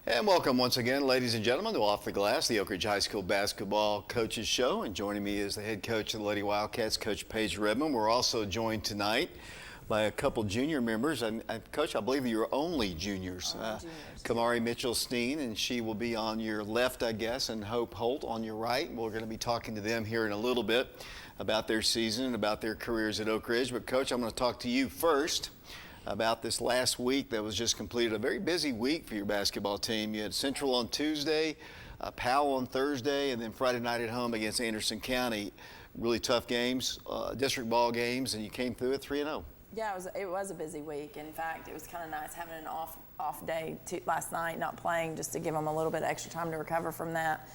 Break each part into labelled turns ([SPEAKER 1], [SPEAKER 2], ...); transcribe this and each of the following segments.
[SPEAKER 1] And welcome once again, ladies and gentlemen, to Off the Glass, the Oak Ridge High School Basketball Coaches Show. And joining me is the head coach of the Lady Wildcats, Coach Paige Redmond. We're also joined tonight by a couple junior members. Coach, I believe you're only juniors. Kamari Mitchell-Steen, and she will be on your left, I guess, and Hope Holt on your right. We're going to be talking to them here in a little bit about their season and about their careers at Oak Ridge. But, Coach, I'm going to talk to you first about this last week that was just completed. A very busy week for your basketball team. You had Central on Tuesday, Powell on Thursday, and then Friday night at home against Anderson County. Really tough games, district ball games, and you came through it 3-0.
[SPEAKER 2] Yeah, it was a busy week. In fact, it was kind of nice having an off day last night, not playing, just to give them a little bit of extra time to recover from that.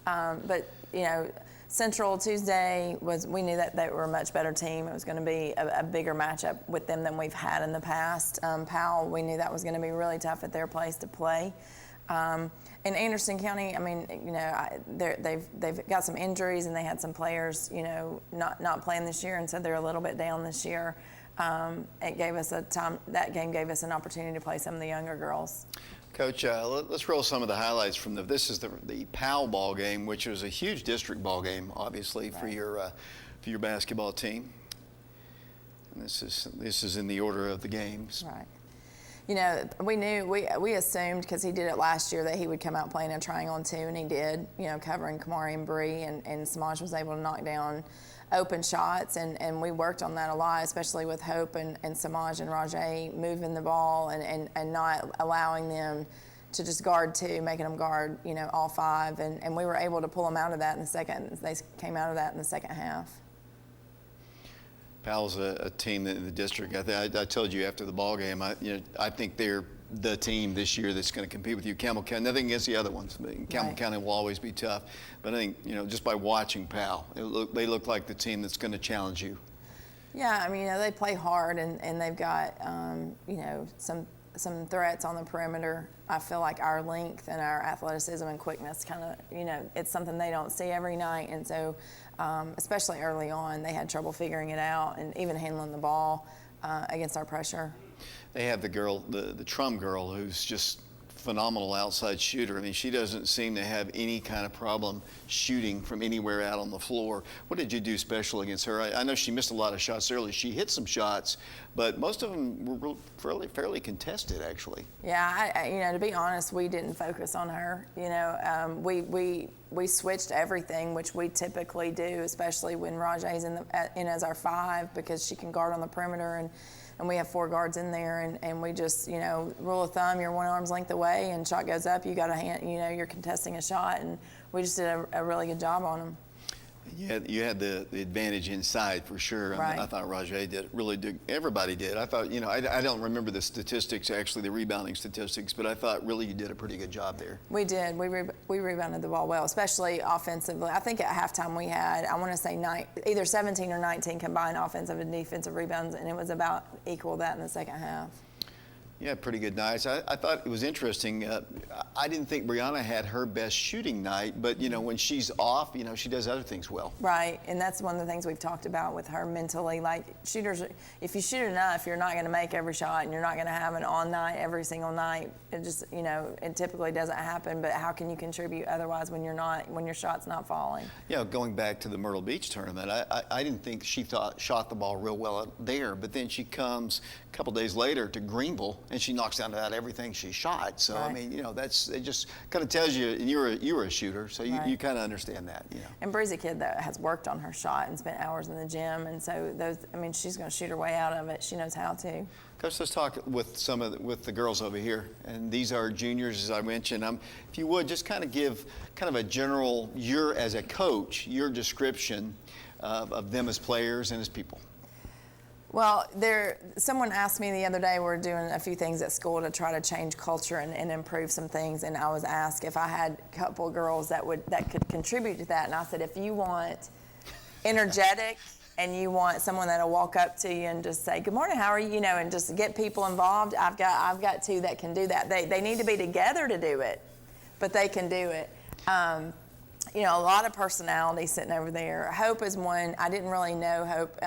[SPEAKER 2] But, you know, Central Tuesday we knew that they were a much better team. It was going to be a bigger matchup with them than we've had in the past. Powell, we knew that was going to be really tough at their place to play. In Anderson County, I mean, you know, they've got some injuries and they had some players, you know, not playing this year, and so they're a little bit down this year. It gave us that game gave us an opportunity to play some of the younger girls.
[SPEAKER 1] Coach, let's roll some of the highlights from this is the Powell ball game, which was a huge district ball game, obviously, right, for your basketball team. And this is in the order of the games.
[SPEAKER 2] Right. You know, we assumed, because he did it last year, that he would come out playing a triangle and two, and he did. You know, covering Kamari and Bree, and Samaj was able to knock down open shots, and we worked on that a lot, especially with Hope and Samaj and Rajay moving the ball and not allowing them to just guard two, making them guard, you know, all five, and we were able to pull them out of that in the second. They came out of that in the second half.
[SPEAKER 1] Powell's a team in the district. I told you after the ball game, I think they're the team this year that's going to compete with you. Campbell County, nothing against the other ones. Campbell County will always be tough. But I think, you know, just by watching Powell, they look like the team that's going to challenge you.
[SPEAKER 2] Yeah, I mean, you know, they play hard, and they've got, you know, some threats on the perimeter. I feel like our length and our athleticism and quickness kind of, you know, it's something they don't see every night. And so, especially early on, they had trouble figuring it out and even handling the ball against our pressure. They
[SPEAKER 1] have the girl, the Trum girl, who's just phenomenal outside shooter. I mean, she doesn't seem to have any kind of problem shooting from anywhere out on the floor. What did you do special against her? I know she missed a lot of shots early. She hit some shots, but most of them were fairly contested, actually. Yeah,
[SPEAKER 2] you know, to be honest, we didn't focus on her. You know, we switched everything, which we typically do, especially when Rajay's in as our five, because she can guard on the perimeter, and we have four guards in there, and we just, you know, rule of thumb, you're one arm's length away, and shot goes up, you got a hand, you know, you're contesting a shot, and we just did a really good job on them.
[SPEAKER 1] You had the advantage inside for sure.
[SPEAKER 2] Right.
[SPEAKER 1] I thought Rajay did. Everybody did. I thought, you know, I don't remember the statistics, actually, the rebounding statistics, but I thought really you did a pretty good job there.
[SPEAKER 2] We did. We rebounded the ball well, especially offensively. I think at halftime we had, I want to say either 17 or 19 combined offensive and defensive rebounds, and it was about equal that in the second half.
[SPEAKER 1] Yeah, pretty good nights. I thought it was interesting. I didn't think Brianna had her best shooting night, but, you know, when she's off, you know, she does other things well.
[SPEAKER 2] Right, and that's one of the things we've talked about with her mentally. Like, shooters, if you shoot enough, you're not going to make every shot, and you're not going to have an on night every single night. It just, you know, it typically doesn't happen, but how can you contribute otherwise when your shot's not falling?
[SPEAKER 1] Yeah, going back to the Myrtle Beach tournament, I didn't think she shot the ball real well out there, but then she comes a couple days later to Greenville, and she knocks down about everything she shot. So, right. I mean, you know, it just kind of tells you, and you were a shooter, so you, right, you kind of understand that, you know.
[SPEAKER 2] And Bree's a kid that has worked on her shot and spent hours in the gym, and so she's going to shoot her way out of it. She knows how to.
[SPEAKER 1] Coach, let's talk with with the girls over here, and these are juniors, as I mentioned. If you would, just kind of give kind of a general, as a coach, your description of them as players and as people.
[SPEAKER 2] Well, someone asked me the other day, we're doing a few things at school to try to change culture and improve some things, and I was asked if I had a couple of girls that could contribute to that, and I said, if you want energetic and you want someone that'll walk up to you and just say, good morning, how are you, you know, and just get people involved, I've got two that can do that. They need to be together to do it, but they can do it. you know, a lot of personality sitting over there. Hope is one. I didn't really know Hope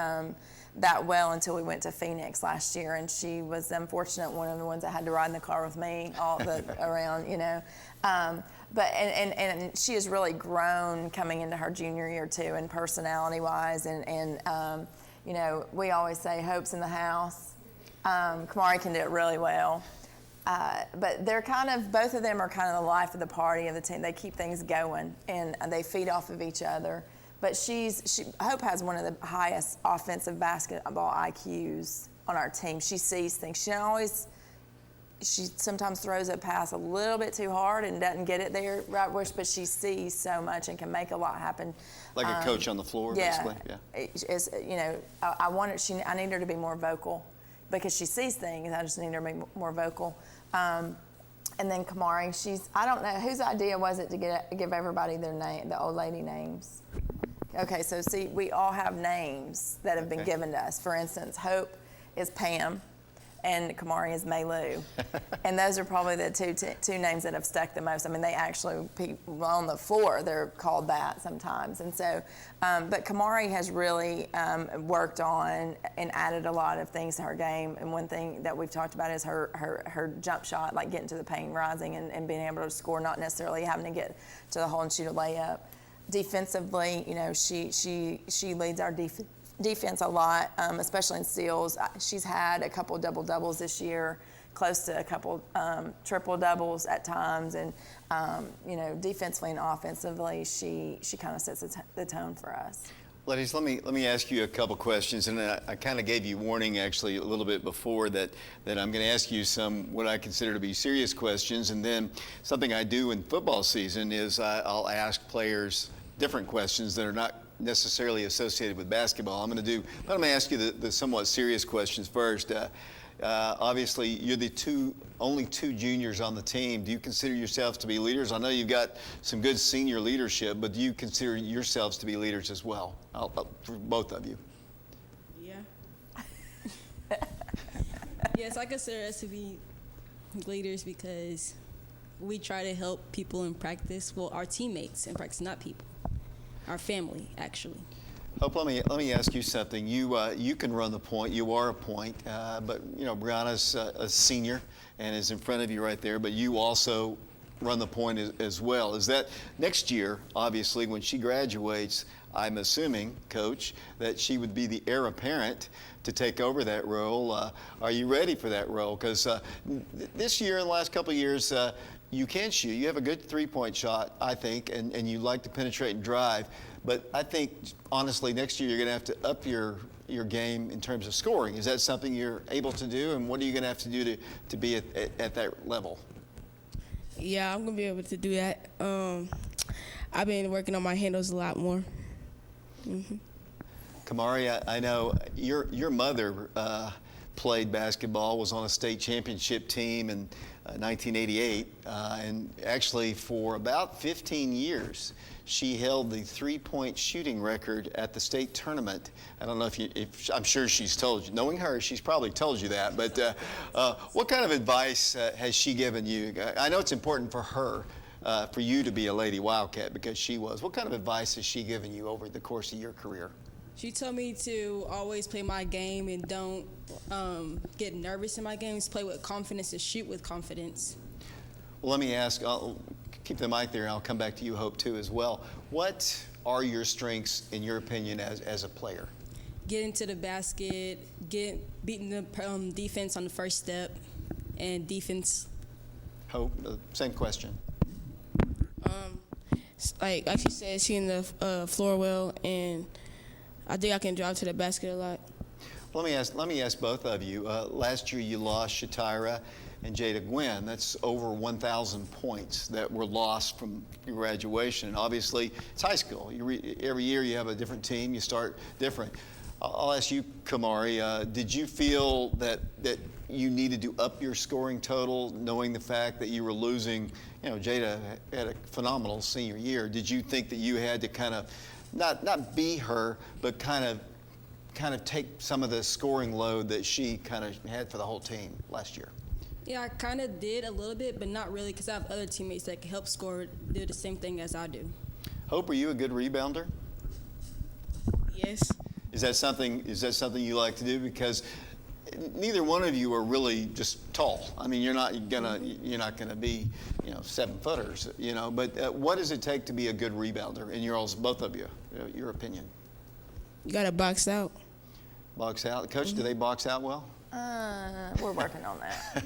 [SPEAKER 2] that well until we went to Phoenix last year, and she was unfortunate one of the ones that had to ride in the car with me all the around, you know. But and she has really grown coming into her junior year too, and personality-wise, and you know, we always say Hope's in the house. Kamari can do it really well. But they're kind of, both of them are kind of the life of the party of the team. They keep things going, and they feed off of each other. But Hope has one of the highest offensive basketball IQs on our team. She sees things. She sometimes throws a pass a little bit too hard and doesn't get it there right where, but she sees so much and can make a lot happen.
[SPEAKER 1] Like a coach on the floor, basically.
[SPEAKER 2] Yeah. You know, I need her to be more vocal because she sees things. I just need her to be more vocal. And then Kamari, I don't know, whose idea was it to give everybody their name, the old lady names? Okay, so see, we all have names that have been given to us. For instance, Hope is Pam, and Kamari is Maylou. And those are probably the two names that have stuck the most. I mean, they actually, people on the floor, they're called that sometimes. And so, but Kamari has really worked on and added a lot of things to her game. And one thing that we've talked about is her jump shot, like getting to the paint, rising, and being able to score, not necessarily having to get to the hole and shoot a layup. Defensively, you know, she leads our defense a lot, especially in steals. She's had a couple double-doubles this year, close to a couple triple-doubles at times. And, you know, defensively and offensively, she kind of sets the tone for us.
[SPEAKER 1] Ladies, let me ask you a couple questions, and I kind of gave you warning actually a little bit before that I'm going to ask you some what I consider to be serious questions, and then something I do in football season is I'll ask players different questions that are not necessarily associated with basketball. I'm going to ask you the somewhat serious questions first. Obviously, you're the only two juniors on the team. Do you consider yourselves to be leaders? I know you've got some good senior leadership, but do you consider yourselves to be leaders as well, for both of you?
[SPEAKER 3] Yeah. Yes, I consider us to be leaders because we try to help people in practice. Well, our teammates in practice, not people. Our family, actually.
[SPEAKER 1] Hope, let me ask you something. You can run the point. You are a point, but you know Brianna's a senior and is in front of you right there. But you also run the point as well. Is that next year? Obviously, when she graduates, I'm assuming, Coach, that she would be the heir apparent to take over that role. Are you ready for that role? Because this year, in the last couple of years, you can shoot. You have a good three-point shot, I think, and you like to penetrate and drive. But I think, honestly, next year you're going to have to up your game in terms of scoring. Is that something you're able to do? And what are you going to have to do to be at that level?
[SPEAKER 4] Yeah, I'm going to be able to do that. I've been working on my handles a lot more. Mm-hmm.
[SPEAKER 1] Kamari, I know your mother played basketball, was on a state championship team in 1988, and actually for about 15 years she held the three-point shooting record at the state tournament. I don't know if I'm sure she's told you. Knowing her, she's probably told you that. But what kind of advice has she given you? I know it's important for her, for you to be a Lady Wildcat because she was. What kind of advice has she given you over the course of your career?
[SPEAKER 3] She told me to always play my game and don't get nervous in my games, play with confidence and shoot with confidence.
[SPEAKER 1] Well, let me ask, I'll keep the mic there, and I'll come back to you, Hope, too, as well. What are your strengths, in your opinion, as a player?
[SPEAKER 3] Getting to the basket, beating the defense on the first step, and defense.
[SPEAKER 1] Hope, same question.
[SPEAKER 4] Like she said, shooting the floor well, and I think I can drive to the basket a lot.
[SPEAKER 1] Let me ask both of you. Last year you lost Shatira and Jada Gwynn. That's over 1,000 points that were lost from your graduation. And obviously, it's high school. Every year you have a different team. You start different. I'll ask you, Kamari, did you feel that you needed to up your scoring total, knowing the fact that you were losing? You know, Jada had a phenomenal senior year. Did you think that you had to kind of not be her, but kind of take some of the scoring load that she kind of had for the whole team last year?
[SPEAKER 3] Yeah, I kind of did a little bit, but not really, because I have other teammates that can help score, do the same thing as I do.
[SPEAKER 1] Hope, are you a good rebounder?
[SPEAKER 4] Yes.
[SPEAKER 1] Is that something you like to do? Because neither one of you are really just tall. I mean, you're not gonna be, 7-footers, But what does it take to be a good rebounder in both of you, your opinion?
[SPEAKER 4] You gotta box out.
[SPEAKER 1] Box out, Coach. Do they box out well?
[SPEAKER 2] We're working on that.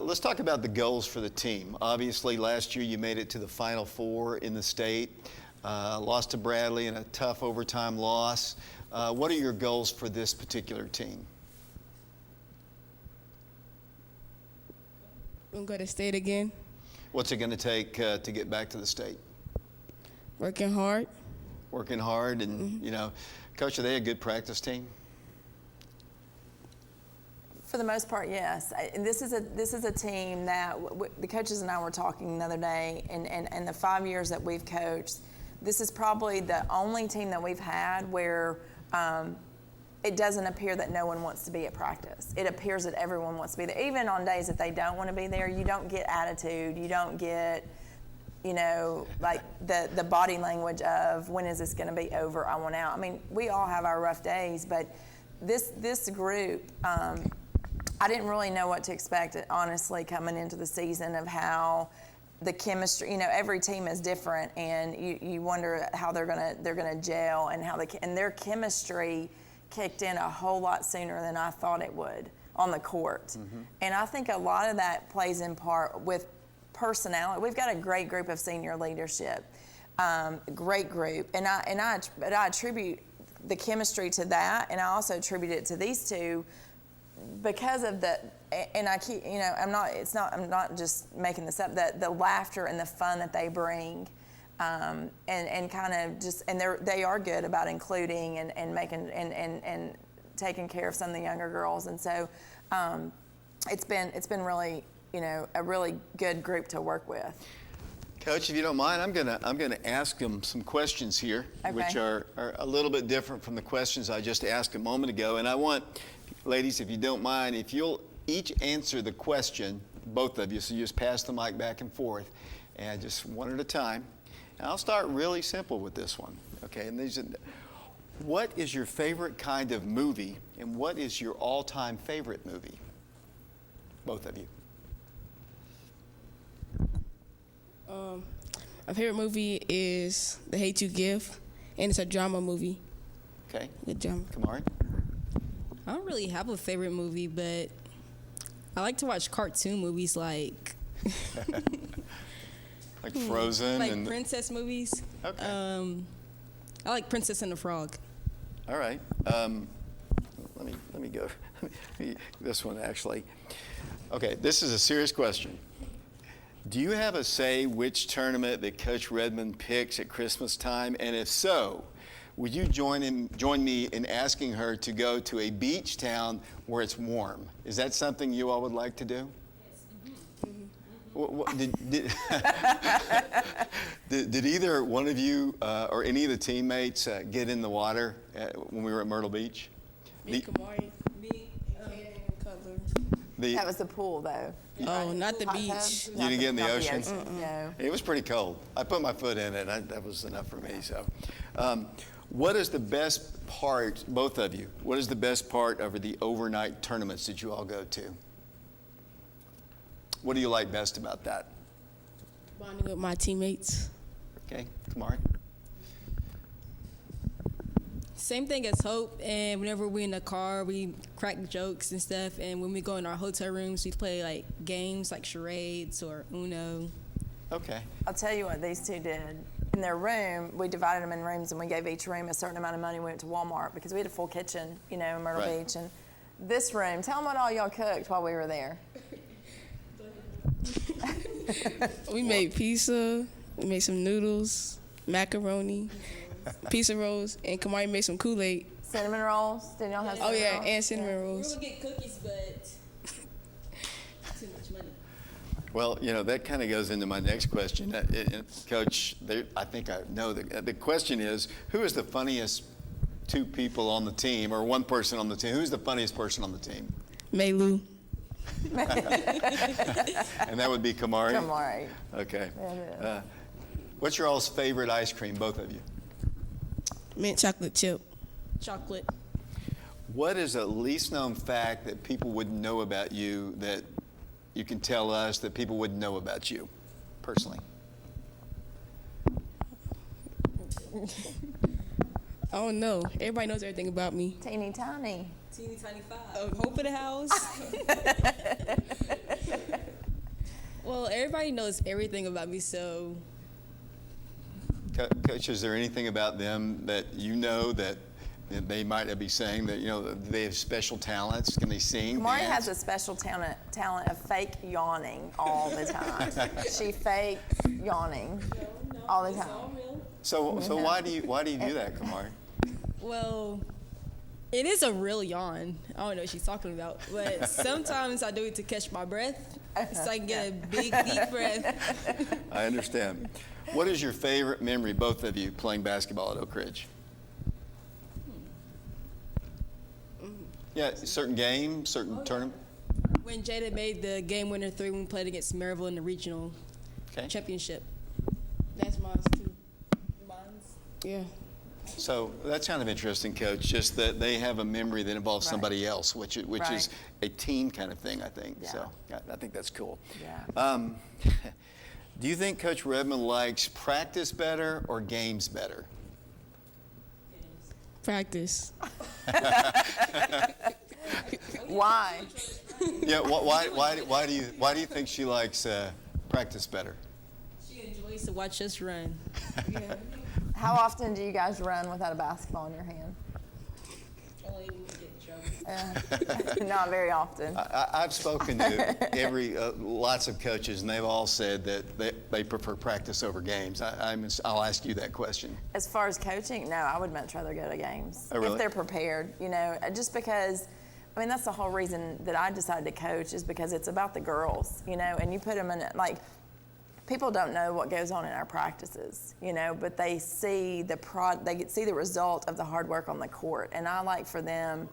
[SPEAKER 1] Let's talk about the goals for the team. Obviously, last year you made it to the Final Four in the state. Lost to Bradley in a tough overtime loss. What are your goals for this particular team?
[SPEAKER 4] I'm going to state again.
[SPEAKER 1] What's it going to take to get back to the state?
[SPEAKER 4] Working hard.
[SPEAKER 1] Working hard, and Coach, are they a good practice team?
[SPEAKER 2] For the most part, yes. And this is a team that the coaches and I were talking the other day, and the 5 years that we've coached, this is probably the only team that we've had where it doesn't appear that no one wants to be at practice. It appears that everyone wants to be there. Even on days that they don't want to be there, you don't get attitude. You don't get, like the body language of, when is this going to be over? I want out. I mean, we all have our rough days, but this group, I didn't really know what to expect, honestly, coming into the season, of how the chemistry. Every team is different, and you wonder how they're gonna gel, and their chemistry kicked in a whole lot sooner than I thought it would on the court. Mm-hmm. And I think a lot of that plays in part with personality. We've got a great group of senior leadership, great group, and I attribute the chemistry to that, and I also attribute it to these two. Because of and I keep, I'm not just making this up, the laughter and the fun that they bring, and kind of just, and they are good about including and making, and taking care of some of the younger girls. And so, it's been really, a really good group to work with.
[SPEAKER 1] Coach, if you don't mind, I'm gonna ask them some questions here,
[SPEAKER 2] Okay.
[SPEAKER 1] which are a little bit different from the questions I just asked a moment ago. And I want, ladies, if you don't mind, if you'll each answer the question, both of you, so you just pass the mic back and forth, and just one at a time. And I'll start really simple with this one, okay? And what is your favorite kind of movie, and what is your all-time favorite movie? Both of you.
[SPEAKER 4] My favorite movie is The Hate You Give, and it's a drama movie.
[SPEAKER 1] Okay.
[SPEAKER 4] Good drama.
[SPEAKER 1] Kamari?
[SPEAKER 3] I don't really have a favorite movie, but I like to watch cartoon movies like
[SPEAKER 1] Like Frozen
[SPEAKER 3] like
[SPEAKER 1] and
[SPEAKER 3] princess movies.
[SPEAKER 1] Okay.
[SPEAKER 3] I like Princess and the Frog.
[SPEAKER 1] All right. Let me go. This one actually. Okay, this is a serious question. Do you have a say which tournament that Coach Redmond picks at Christmas time? And if so, would you join me in asking her to go to a beach town where it's warm? Is that something you all would like to do? Yes. Did either one of you or any of the teammates get in the water when we were at Myrtle Beach?
[SPEAKER 4] Me, Kamari, me, and Cutler.
[SPEAKER 2] That was the pool, though.
[SPEAKER 4] Oh, not the
[SPEAKER 2] Hot
[SPEAKER 4] beach.
[SPEAKER 2] tub?
[SPEAKER 1] You didn't get in the
[SPEAKER 2] Not
[SPEAKER 1] ocean?
[SPEAKER 2] No.
[SPEAKER 1] It was pretty cold. I put my foot in it. That was enough for me. So, what is the best part, both of you, what is the best part of the overnight tournaments that you all go to? What do you like best about that?
[SPEAKER 4] Bonding with my teammates.
[SPEAKER 1] Okay, Kamari?
[SPEAKER 3] Same thing as Hope, and whenever we're in the car, we crack jokes and stuff, and when we go in our hotel rooms, we play like games like charades or Uno.
[SPEAKER 1] Okay.
[SPEAKER 2] I'll tell you what these two did. In their room, we divided them in rooms, and we gave each room a certain amount of money. We went to Walmart because we had a full kitchen, in Myrtle
[SPEAKER 1] Right.
[SPEAKER 2] Beach. And this room, tell them what all y'all cooked while we were there.
[SPEAKER 4] We made pizza, we made some noodles, macaroni, pizza rolls, and Kamari made some Kool-Aid.
[SPEAKER 2] Cinnamon rolls. Did y'all have
[SPEAKER 4] Oh
[SPEAKER 2] cinnamon
[SPEAKER 4] yeah,
[SPEAKER 2] rolls?
[SPEAKER 4] and cinnamon
[SPEAKER 3] We were
[SPEAKER 4] rolls.
[SPEAKER 3] gonna get cookies, but too much money.
[SPEAKER 1] Well, that kind of goes into my next question. Coach, I think I know the question is, who is the funniest two people on the team, or one person on the team? Who's the funniest person on the team?
[SPEAKER 4] Maylu.
[SPEAKER 1] And that would be Kamari?
[SPEAKER 2] Kamari.
[SPEAKER 1] Okay.
[SPEAKER 2] It is.
[SPEAKER 1] What's your all's favorite ice cream, both of you?
[SPEAKER 4] Mint chocolate chip.
[SPEAKER 3] Chocolate.
[SPEAKER 1] What is a least known fact that people wouldn't know about you that you can tell us that people wouldn't know about you personally?
[SPEAKER 4] I don't know. Everybody knows everything about me.
[SPEAKER 2] Teeny tiny.
[SPEAKER 3] Teeny tiny five. Hope of the house. Well, everybody knows everything about me, so
[SPEAKER 1] Coach, is there anything about them that you know that they might not be saying that, they have special talents? Can they sing?
[SPEAKER 2] Kamari
[SPEAKER 1] dance?
[SPEAKER 2] has a special talent of fake yawning all the time. She fakes yawning all the time.
[SPEAKER 1] So why do you do that, Kamari?
[SPEAKER 3] well, it is a real yawn. I don't know what she's talking about, but sometimes I do it to catch my breath, so I can get a big deep breath.
[SPEAKER 1] I understand. What is your favorite memory, both of you, playing basketball at Oak Ridge? Yeah, certain game, certain tournament.
[SPEAKER 3] When Jada made the game winner three when we played against Maryville in the regional
[SPEAKER 1] Okay.
[SPEAKER 3] championship.
[SPEAKER 4] That's mine too. Yeah.
[SPEAKER 1] So that's kind of interesting, Coach. Just that they have a memory that involves
[SPEAKER 2] Right.
[SPEAKER 1] somebody else, which is
[SPEAKER 2] Right.
[SPEAKER 1] a team kind of thing, I think.
[SPEAKER 2] Yeah.
[SPEAKER 1] So I think that's cool.
[SPEAKER 2] Yeah.
[SPEAKER 1] Do you think Coach Redmond likes practice better or games better?
[SPEAKER 4] Practice.
[SPEAKER 2] Why?
[SPEAKER 1] Yeah. Why do you think she likes practice better?
[SPEAKER 3] She enjoys to watch us run.
[SPEAKER 2] How often do you guys run without a basketball in your hand?
[SPEAKER 3] Only when we get in trouble.
[SPEAKER 2] Not very often.
[SPEAKER 1] I've spoken to lots of coaches, and they've all said that they prefer practice over games. I'll ask you that question.
[SPEAKER 2] As far as coaching, no, I would much rather go to games
[SPEAKER 1] Oh, really?
[SPEAKER 2] if they're prepared. Just because, that's the whole reason that I decided to coach is because it's about the girls, and you put them in it like. People don't know what goes on in our practices, but they see they see the result of the hard work on the court, and I like for them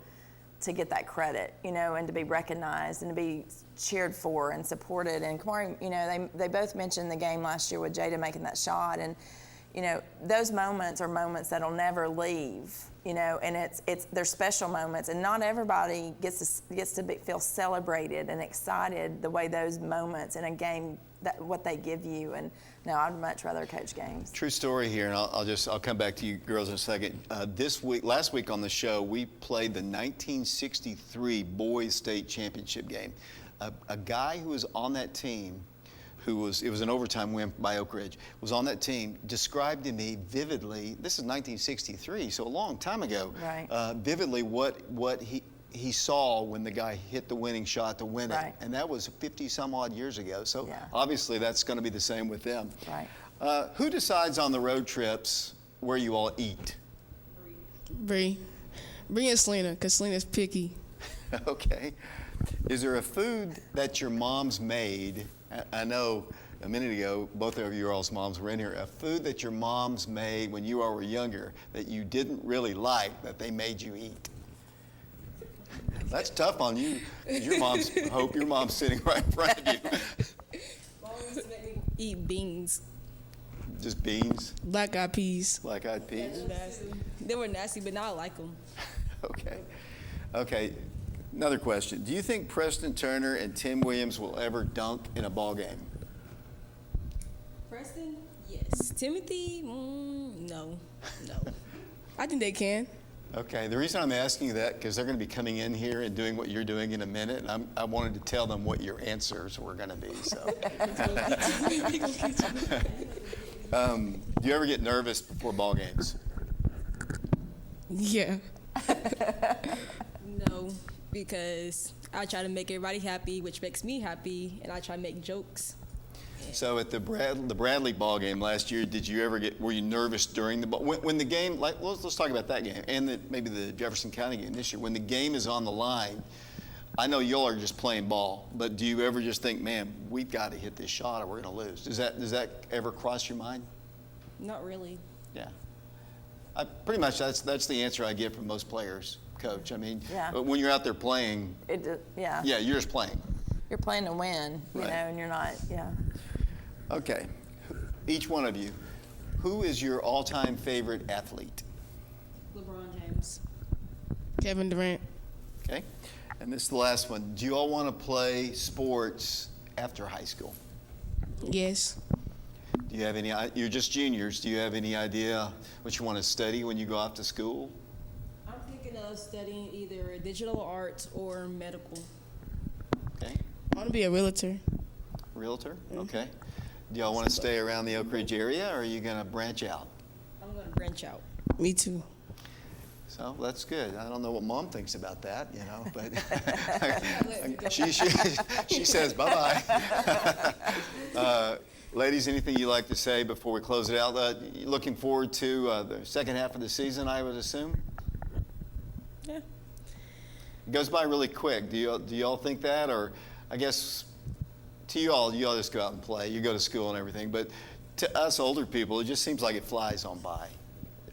[SPEAKER 2] to get that credit, and to be recognized and to be cheered for and supported. And Kamari, they both mentioned the game last year with Jada making that shot, and those moments are moments that'll never leave, and they're special moments, and not everybody gets to feel celebrated and excited the way those moments in a game what they give you. And no, I'd much rather coach games.
[SPEAKER 1] True story here, and I'll come back to you girls in a second. Last week on the show, we played the 1963 Boys State Championship game. A guy who was on that team, it was an overtime win by Oak Ridge, was on that team, described to me vividly, this is 1963, so a long time ago,
[SPEAKER 2] Right.
[SPEAKER 1] Vividly what he saw when the guy hit the winning shot to win it.
[SPEAKER 2] Right.
[SPEAKER 1] And that was 50 some odd years ago. So
[SPEAKER 2] Yeah.
[SPEAKER 1] obviously that's going to be the same with them.
[SPEAKER 2] Right.
[SPEAKER 1] Who decides on the road trips where you all eat?
[SPEAKER 4] Bree. Bree and Selena, because Selena's picky.
[SPEAKER 1] Okay. Is there a food that your mom's made? I know a minute ago, both of your all's moms were in here. A food that your mom's made when you all were younger that you didn't really like that they made you eat? That's tough on you. 'Cause your mom's sitting right in front of you.
[SPEAKER 3] Mom used to make me eat beans.
[SPEAKER 1] Just beans,
[SPEAKER 4] Black eyed peas.
[SPEAKER 1] black-eyed peas.
[SPEAKER 3] They were nasty, but now I like them.
[SPEAKER 1] Okay. Another question. Do you think Preston Turner and Tim Williams will ever dunk in a ball game?
[SPEAKER 3] Preston? Yes. Timothy? No.
[SPEAKER 4] I think they can.
[SPEAKER 1] Okay. The reason I'm asking you that because they're going to be coming in here and doing what you're doing in a minute, and I wanted to tell them what your answers were going to be. So, do you ever get nervous before ball games?
[SPEAKER 4] Yeah.
[SPEAKER 3] No, because I try to make everybody happy, which makes me happy, and I try to make jokes.
[SPEAKER 1] So at the Bradley ball game last year, were you nervous during the ball? When the game, let's talk about that game and maybe the Jefferson County game this year. When the game is on the line, I know y'all are just playing ball, but do you ever just think, man, we've got to hit this shot or we're going to lose? Does that ever cross your mind?
[SPEAKER 3] Not really.
[SPEAKER 1] Yeah. Pretty much that's the answer I get from most players, Coach. I mean,
[SPEAKER 2] Yeah.
[SPEAKER 1] when you're out there playing,
[SPEAKER 2] Yeah.
[SPEAKER 1] yeah, you're just playing.
[SPEAKER 2] you're playing to win, you
[SPEAKER 1] Right.
[SPEAKER 2] know, and you're not, yeah.
[SPEAKER 1] Okay. Each one of you, who is your all-time favorite athlete?
[SPEAKER 3] LeBron James.
[SPEAKER 4] Kevin Durant.
[SPEAKER 1] Okay. And this is the last one. Do you all want to play sports after high school?
[SPEAKER 4] Yes.
[SPEAKER 1] Do you have any, you're just juniors, do you have any idea what you want to study when you go off to school?
[SPEAKER 3] I'm thinking of studying either digital arts or medical.
[SPEAKER 1] Okay.
[SPEAKER 4] I want to be a realtor.
[SPEAKER 1] Realtor? Okay. Do y'all want to stay around the Oak Ridge area, or are you going to branch out?
[SPEAKER 3] I'm going to branch out.
[SPEAKER 4] Me too.
[SPEAKER 1] So that's good. I don't know what Mom thinks about that, you know, but she says bye-bye. Ladies, anything you'd like to say before we close it out? Looking forward to the second half of the season, I would assume?
[SPEAKER 3] Yeah.
[SPEAKER 1] It goes by really quick. Do y'all think that? Or I guess to you all just go out and play. You go to school and everything. But to us older people, it just seems like it flies on by.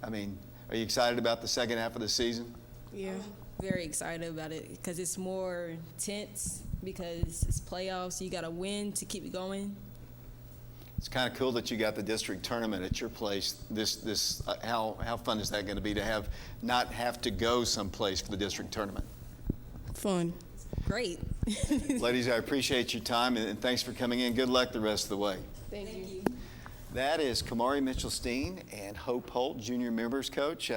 [SPEAKER 1] I mean, are you excited about the second half of the season?
[SPEAKER 4] Yeah.
[SPEAKER 3] Very excited about it because it's more tense because it's playoffs. You got to win to keep it going.
[SPEAKER 1] It's kind of cool that you got the district tournament at your place. How fun is that going to be to not have to go someplace for the district tournament?
[SPEAKER 4] Fun.
[SPEAKER 3] Great.
[SPEAKER 1] Ladies, I appreciate your time and thanks for coming in. Good luck the rest of the way.
[SPEAKER 4] Thank you.
[SPEAKER 1] That is Kamari Mitchell-Steen and Hope Holt, junior members coach.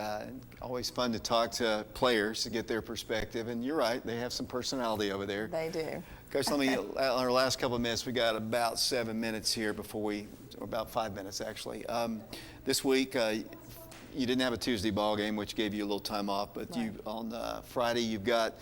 [SPEAKER 1] Always fun to talk to players to get their perspective. And you're right, they have some personality over there.
[SPEAKER 2] They do.
[SPEAKER 1] Coach, let me, on our last couple of minutes, we got about 7 minutes here or about 5 minutes actually. This week, you didn't have a Tuesday ball game, which gave you a little time off, but
[SPEAKER 2] Right.
[SPEAKER 1] on Friday, you've got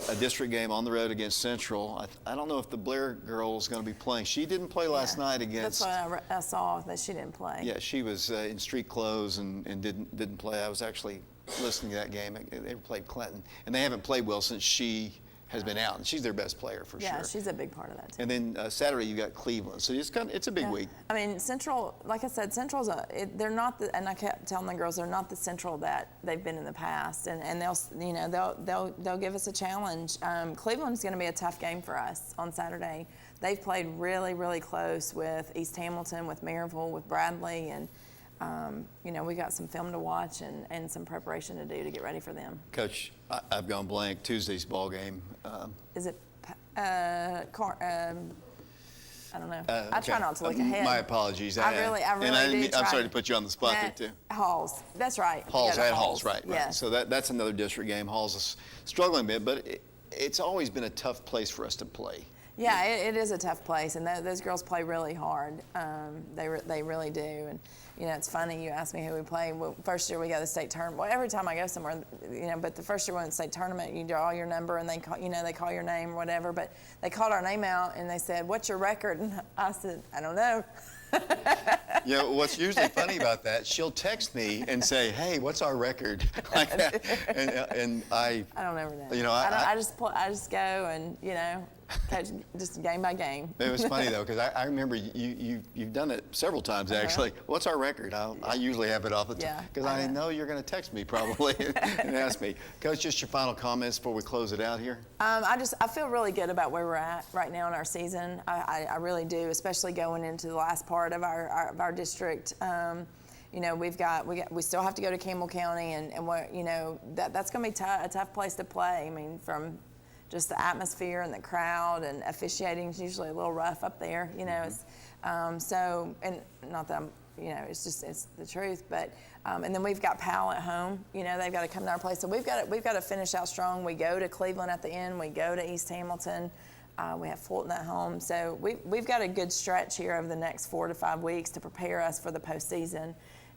[SPEAKER 1] a district game on the road against Central. I don't know if the Blair girl is going to be playing. She didn't play last night against.
[SPEAKER 2] That's what I saw, that she didn't play.
[SPEAKER 1] Yeah, she was in street clothes and didn't play. I was actually listening to that game. They played Clinton, and they haven't played well since she has been out. And she's their best player for
[SPEAKER 2] Yeah,
[SPEAKER 1] sure.
[SPEAKER 2] she's a big part of that too.
[SPEAKER 1] And then Saturday you got Cleveland, so it's a big
[SPEAKER 2] Yeah.
[SPEAKER 1] week.
[SPEAKER 2] I mean, Central, like I said, Central's they're not and I kept telling the girls they're not the Central that they've been in the past, and they'll give us a challenge. Cleveland's going to be a tough game for us on Saturday. They've played really, really close with East Hamilton, with Maryville, with Bradley, and we got some film to watch and some preparation to do to get ready for them.
[SPEAKER 1] Coach, I've gone blank. Tuesday's ball game.
[SPEAKER 2] Is it? I don't know. I try
[SPEAKER 1] Okay.
[SPEAKER 2] not to look ahead.
[SPEAKER 1] My apologies.
[SPEAKER 2] I really
[SPEAKER 1] and
[SPEAKER 2] do.
[SPEAKER 1] I'm
[SPEAKER 2] try.
[SPEAKER 1] sorry to put you on the spot there too.
[SPEAKER 2] Halls. That's right.
[SPEAKER 1] Halls,
[SPEAKER 2] You go to
[SPEAKER 1] at Halls, right.
[SPEAKER 2] Yes.
[SPEAKER 1] So that's another district game. Halls is struggling a bit, but it's always been a tough place for us to play.
[SPEAKER 2] Yeah, it is a tough place, and those girls play really hard. They really do. And it's funny you asked me who we play. Well, first year we go to the state tournament. Well, every time I go somewhere, but the first year we went to the state tournament, you draw your number and they call your name or whatever. But they called our name out and they said, "What's your record?" And I said, "I don't know."
[SPEAKER 1] What's usually funny about that, she'll text me and say, "Hey, what's our record?" like that, and I
[SPEAKER 2] don't ever know.
[SPEAKER 1] I
[SPEAKER 2] I just go and coach just game by game.
[SPEAKER 1] It was funny though, because I remember you've done it several times actually. What's our record? I usually have it off the top
[SPEAKER 2] Yeah,
[SPEAKER 1] because
[SPEAKER 2] I
[SPEAKER 1] I
[SPEAKER 2] know.
[SPEAKER 1] know you're going to text me probably and ask me. Coach, just your final comments before we close it out here.
[SPEAKER 2] I feel really good about where we're at right now in our season. I really do, especially going into the last part of our district. We still have to go to Campbell County, and that's going to be a tough place to play. I mean, from just the atmosphere and the crowd and officiating is usually a little rough up there. It's and not that I'm. It's the truth. But and then we've got Powell at home. They've got to come to our place. So we've got to finish out strong. We go to Cleveland at the end. We go to East Hamilton. We have Fulton at home. So we've got a good stretch here over the next 4 to 5 weeks to prepare us for the postseason.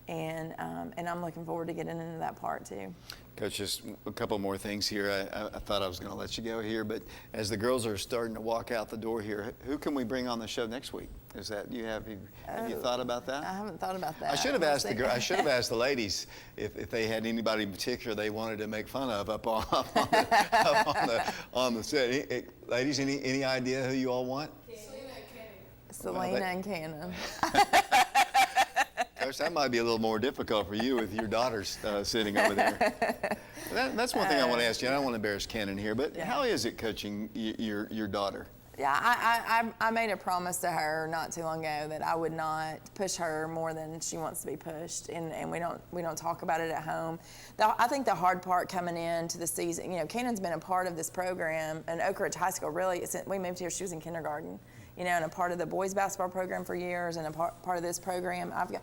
[SPEAKER 2] And I'm looking forward to getting into that part too.
[SPEAKER 1] Coach, just a couple more things here. I thought I was going to let you go here, but as the girls are starting to walk out the door here, who can we bring on the show next week? Is that have you thought about that?
[SPEAKER 2] I haven't thought about that.
[SPEAKER 1] I should have
[SPEAKER 2] We'll
[SPEAKER 1] asked
[SPEAKER 2] see.
[SPEAKER 1] I should have asked the ladies if they had anybody in particular they wanted to make fun of up on the set. Ladies, any idea who you all want?
[SPEAKER 2] Selena and Cannon.
[SPEAKER 1] Coach, that might be a little more difficult for you with your daughters sitting over there. That's one thing I want to ask you. I don't want to embarrass Cannon here, but
[SPEAKER 2] Yeah.
[SPEAKER 1] how is it coaching your daughter?
[SPEAKER 2] Yeah, I made a promise to her not too long ago that I would not push her more than she wants to be pushed, and we don't talk about it at home. I think the hard part coming into the season, Kanan's been a part of this program, and Oak Ridge High School really, since we moved here, she was in kindergarten, and a part of the boys basketball program for years, and a part of this program. I've got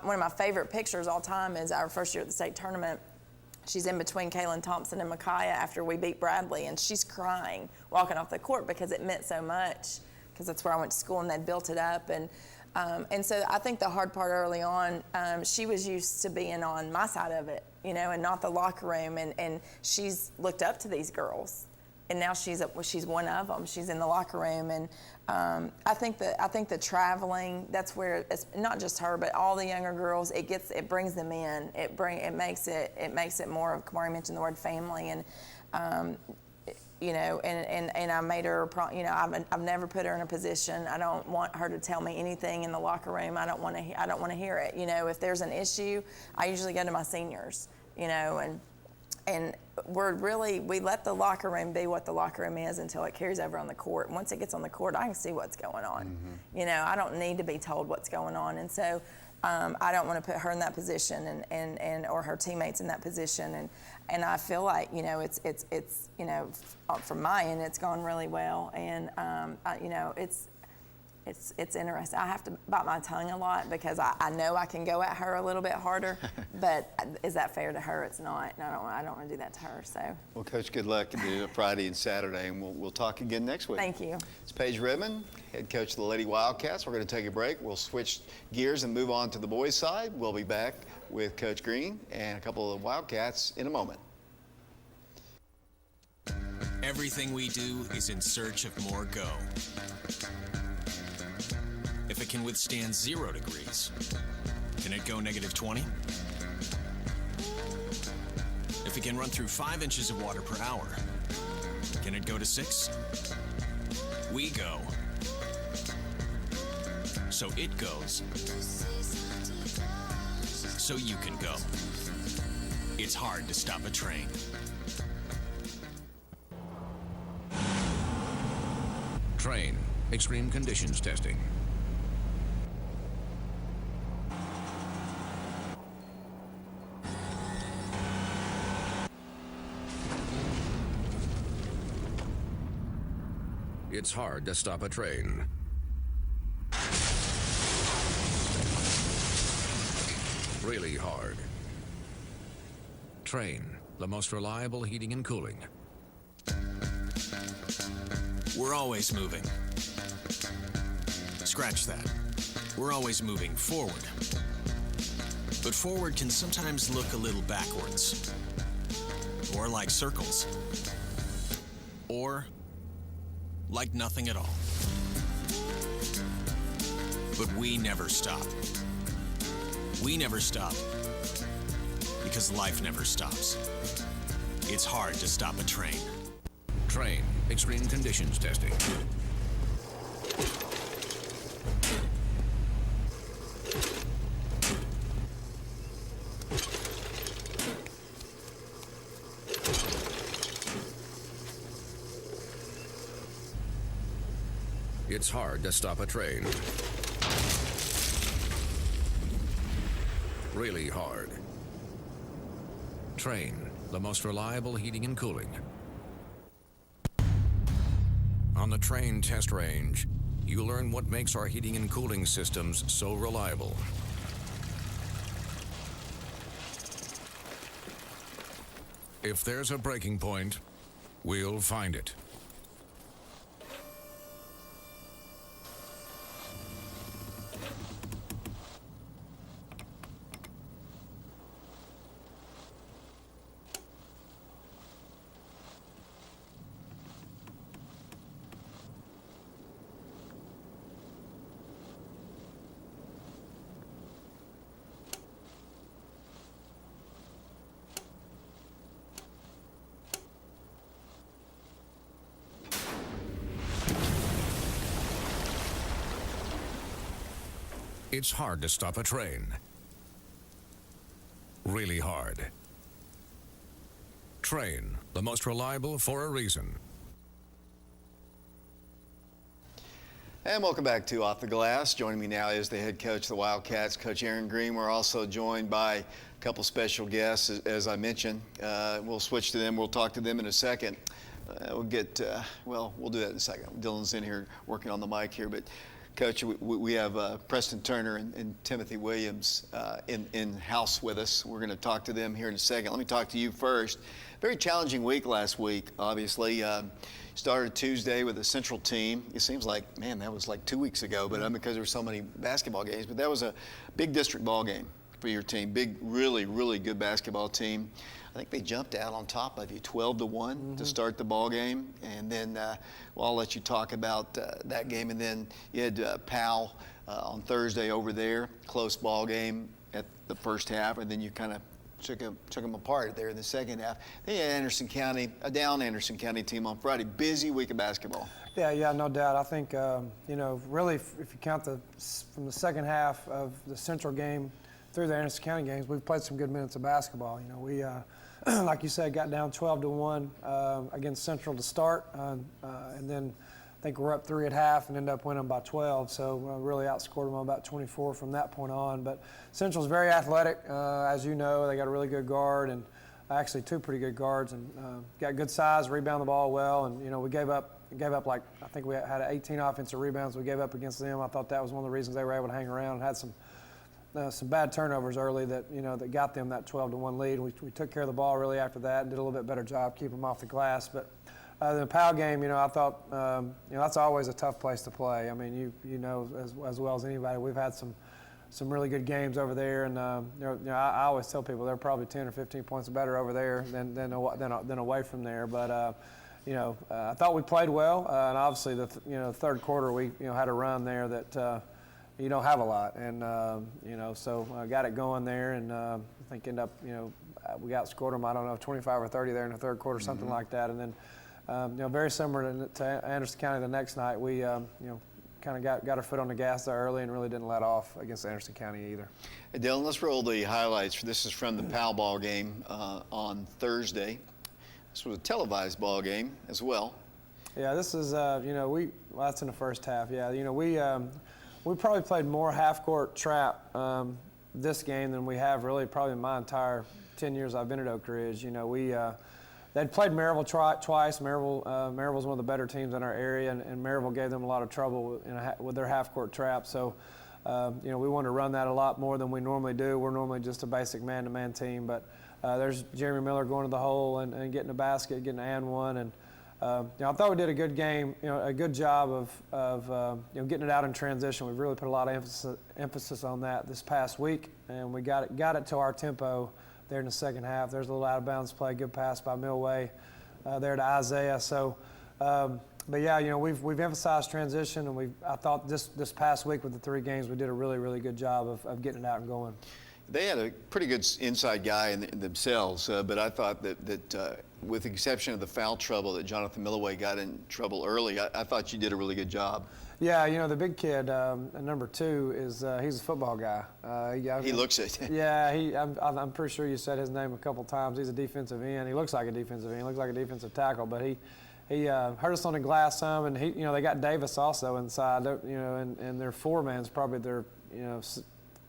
[SPEAKER 2] one of my favorite pictures all time is our first year at the state tournament. She's in between Kaylin Thompson and Micaiah after we beat Bradley, and she's crying walking off the court because it meant so much, because that's where I went to school and they'd built it up. And so I think the hard part early on, she was used to being on my side of it, and not the locker room, and she's looked up to these girls. And now she's one of them. She's in the locker room, and I think the traveling, that's where it's not just her, but all the younger girls. It brings them in. It makes it more of. Kamari mentioned the word family, and and I made her. I've never put her in a position. I don't want her to tell me anything in the locker room. I don't want to hear it. If there's an issue, I usually go to my seniors. And we let the locker room be what the locker room is until it carries over on the court. And once it gets on the court, I can see what's going on. Mm-hmm. I don't need to be told what's going on. And so I don't want to put her in that position and or her teammates in that position. And I feel like, it's from my end, it's gone really well. And, it's interesting. I have to bite my tongue a lot because I know I can go at her a little bit harder, but is that fair to her? It's not. And I don't want to do that to her. So.
[SPEAKER 1] Well, Coach, good luck Friday and Saturday, and we'll talk again next week.
[SPEAKER 2] Thank you.
[SPEAKER 1] It's Paige Redmond, head coach of the Lady Wildcats. We're going to take a break. We'll switch gears and move on to the boys' side. We'll be back with Coach Green and a couple of Wildcats in a moment.
[SPEAKER 5] Everything we do is in search of more go. If it can withstand 0 degrees, can it go -20? If it can run through 5 inches of water per hour, can it go to 6? We go. So it goes. So you can go. It's hard to stop a train.
[SPEAKER 6] Train. Extreme conditions testing. It's hard to stop a train. Really hard. Train, the most reliable heating and cooling.
[SPEAKER 5] We're always moving. Scratch that. We're always moving forward. But forward can sometimes look a little backwards. Or like circles. Or like nothing at all. But we never stop. We never stop because life never stops. It's hard to stop a train.
[SPEAKER 6] Train, extreme conditions testing. It's hard to stop a train. Really hard. Train, the most reliable heating and cooling. On the train test range, you learn what makes our heating and cooling systems so reliable. If there's a breaking point, we'll find it. It's hard to stop a train. Really hard. Train, the most reliable for a reason.
[SPEAKER 1] And welcome back to Off the Glass. Joining me now is the head coach of the Wildcats, Coach Aaron Green. We're also joined by a couple special guests, as I mentioned. We'll switch to them. We'll talk to them in a second. We'll do that in a second. Dylan's in here working on the mic here. But, Coach, we have Preston Turner and Timothy Williams in-house with us. We're going to talk to them here in a second. Let me talk to you first. Very challenging week last week, obviously. Started Tuesday with a Central team. It seems like, man, that was like 2 weeks ago, but because there were so many basketball games. But that was a big district ball game for your team. Big, really, really good basketball team. I think they jumped out on top of you 12-1 to start the ball game. And then, I'll let you talk about that game. And then you had Powell on Thursday over there, close ball game at the first half, and then you kind of took them apart there in the second half. Then you had Anderson County, a down Anderson County team on Friday. Busy week of basketball.
[SPEAKER 7] Yeah, no doubt. I think, really, if you count from the second half of the Central game through the Anderson County games, we've played some good minutes of basketball. We, like you said, got down 12-1 against Central to start, and then I think we're up 3 at half and end up winning by 12. So really outscored them about 24 from that point on. But Central's very athletic, as you know. They got a really good guard and actually 2 pretty good guards, and got good size, rebound the ball well. And we gave up like, I think we had 18 offensive rebounds we gave up against them. I thought that was one of the reasons they were able to hang around and had some bad turnovers early that that got them that 12-1 lead. We took care of the ball really after that and did a little bit better job keeping them off the glass. But the Powell game, I thought that's always a tough place to play. I mean, you know as well as anybody, we've had some really good games over there, and I always tell people they're probably 10 or 15 points better over there than away from there. But I thought we played well, and obviously the third quarter we had a run there that you don't have a lot, and so got it going there, and I think end up we outscored them, I don't know, 25 or 30 there in the third quarter, something like that, and then very similar to Anderson County the next night, we kind of got our foot on the gas there early and really didn't let off against Anderson County either.
[SPEAKER 1] Hey, Dylan, let's roll the highlights. This is from the Powell ball game on Thursday. This was a televised ball game as well.
[SPEAKER 7] Yeah, this is that's in the first half. Yeah, we probably played more half-court trap this game than we have really probably my entire 10 years I've been at Oak Ridge. They'd played Maryville twice. Maryville's one of the better teams in our area, and Maryville gave them a lot of trouble with their half-court trap. So, we want to run that a lot more than we normally do. We're normally just a basic man-to-man team, but there's Jeremy Miller going to the hole and getting a basket, getting an and one, and I thought we did a good game, a good job of getting it out in transition. We've really put a lot of emphasis on that this past week, and we got it to our tempo there in the second half. There's a little out of bounds play, good pass by Milway there to Isaiah. So, but yeah, we've emphasized transition, and I thought this past week with the 3 games we did a really, really good job of getting it out and going.
[SPEAKER 1] They had a pretty good inside guy in themselves, but I thought that with the exception of the foul trouble that Jonathan Milloway got in trouble early, I thought you did a really good job.
[SPEAKER 7] Yeah, the big kid, number 2, is he's a football guy.
[SPEAKER 1] He looks it.
[SPEAKER 7] Yeah, I'm pretty sure you said his name a couple times. He's a defensive end. He looks like a defensive end. He looks like a defensive tackle, but he hurt us on the glass some, and they got Davis also inside. And their 4-man's probably their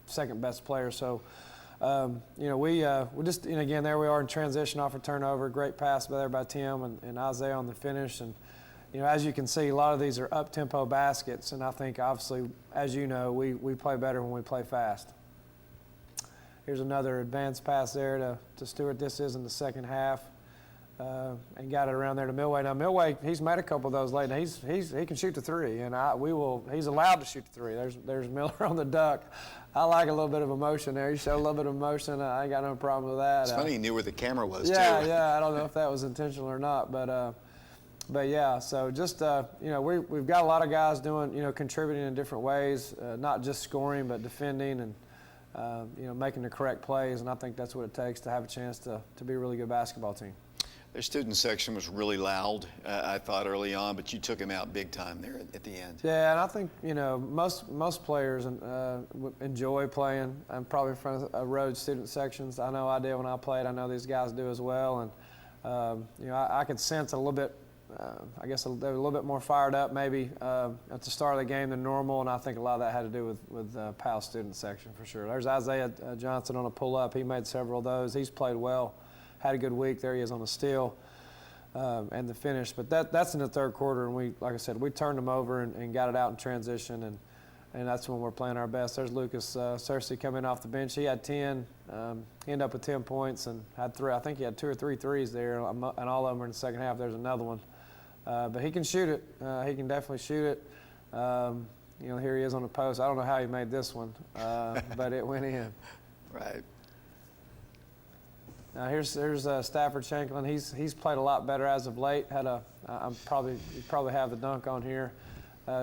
[SPEAKER 7] second best player. So, we just, again, there we are in transition off a turnover. Great pass there by Tim and Isaiah on the finish. And, as you can see, a lot of these are up-tempo baskets. And I think, obviously, as you know, we play better when we play fast. Here's another advanced pass there to Stewart. This is in the second half. And got it around there to Milway. Now Milway, he's made a couple of those late. Now he can shoot the 3, and he's allowed to shoot the 3. There's Miller on the duck. I like a little bit of emotion there. He showed a little bit of emotion. I ain't got no problem with that.
[SPEAKER 1] It's funny he knew where the camera was too.
[SPEAKER 7] Yeah. I don't know if that was intentional or not, but yeah. So just we've got a lot of guys doing contributing in different ways, not just scoring but defending and making the correct plays. And I think that's what it takes to have a chance to be a really good basketball team.
[SPEAKER 1] Their student section was really loud, I thought, early on, but you took him out big time there at the end.
[SPEAKER 7] Yeah, and I think, most players enjoy playing. I'm probably in front of road student sections. I know I did when I played. I know these guys do as well. And, I could sense a little bit I guess they were a little bit more fired up maybe at the start of the game than normal, and I think a lot of that had to do with PAL student section for sure. There's Isaiah Johnson on a pull-up. He made several of those. He's played well, had a good week. There he is on the steal and the finish. But that's in the third quarter, and we, like I said, we turned them over and got it out in transition, and that's when we're playing our best. There's Lucas Searcy coming off the bench. He had 10. He ended up with 10 points and had 3. I think he had 2 or 3 threes there, and all of them were in the second half. There's another one. But he can shoot it. He can definitely shoot it. Here he is on the post. I don't know how he made this one, but it went in.
[SPEAKER 1] Right.
[SPEAKER 7] Now here's Stafford Shanklin. He's played a lot better as of late. You probably have the dunk on here.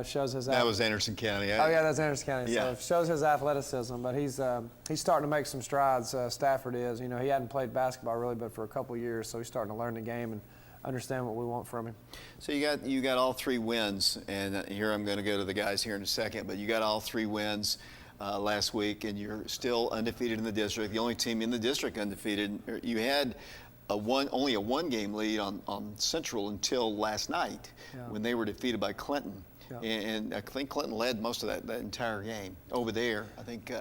[SPEAKER 7] Shows his.
[SPEAKER 1] That was Anderson County.
[SPEAKER 7] Oh yeah, that's Anderson County.
[SPEAKER 1] Yeah.
[SPEAKER 7] So it shows his athleticism, but he's starting to make some strides. Stafford is. He hadn't played basketball really, but for a couple years, so he's starting to learn the game and understand what we want from him.
[SPEAKER 1] So you got all 3 wins, and here I'm going to go to the guys here in a second, but you got all 3 wins last week, and you're still undefeated in the district, the only team in the district undefeated. You had only a 1-game lead on Central until last night when they were defeated by Clinton. Yeah. And I think Clinton led most of that entire game over there. I think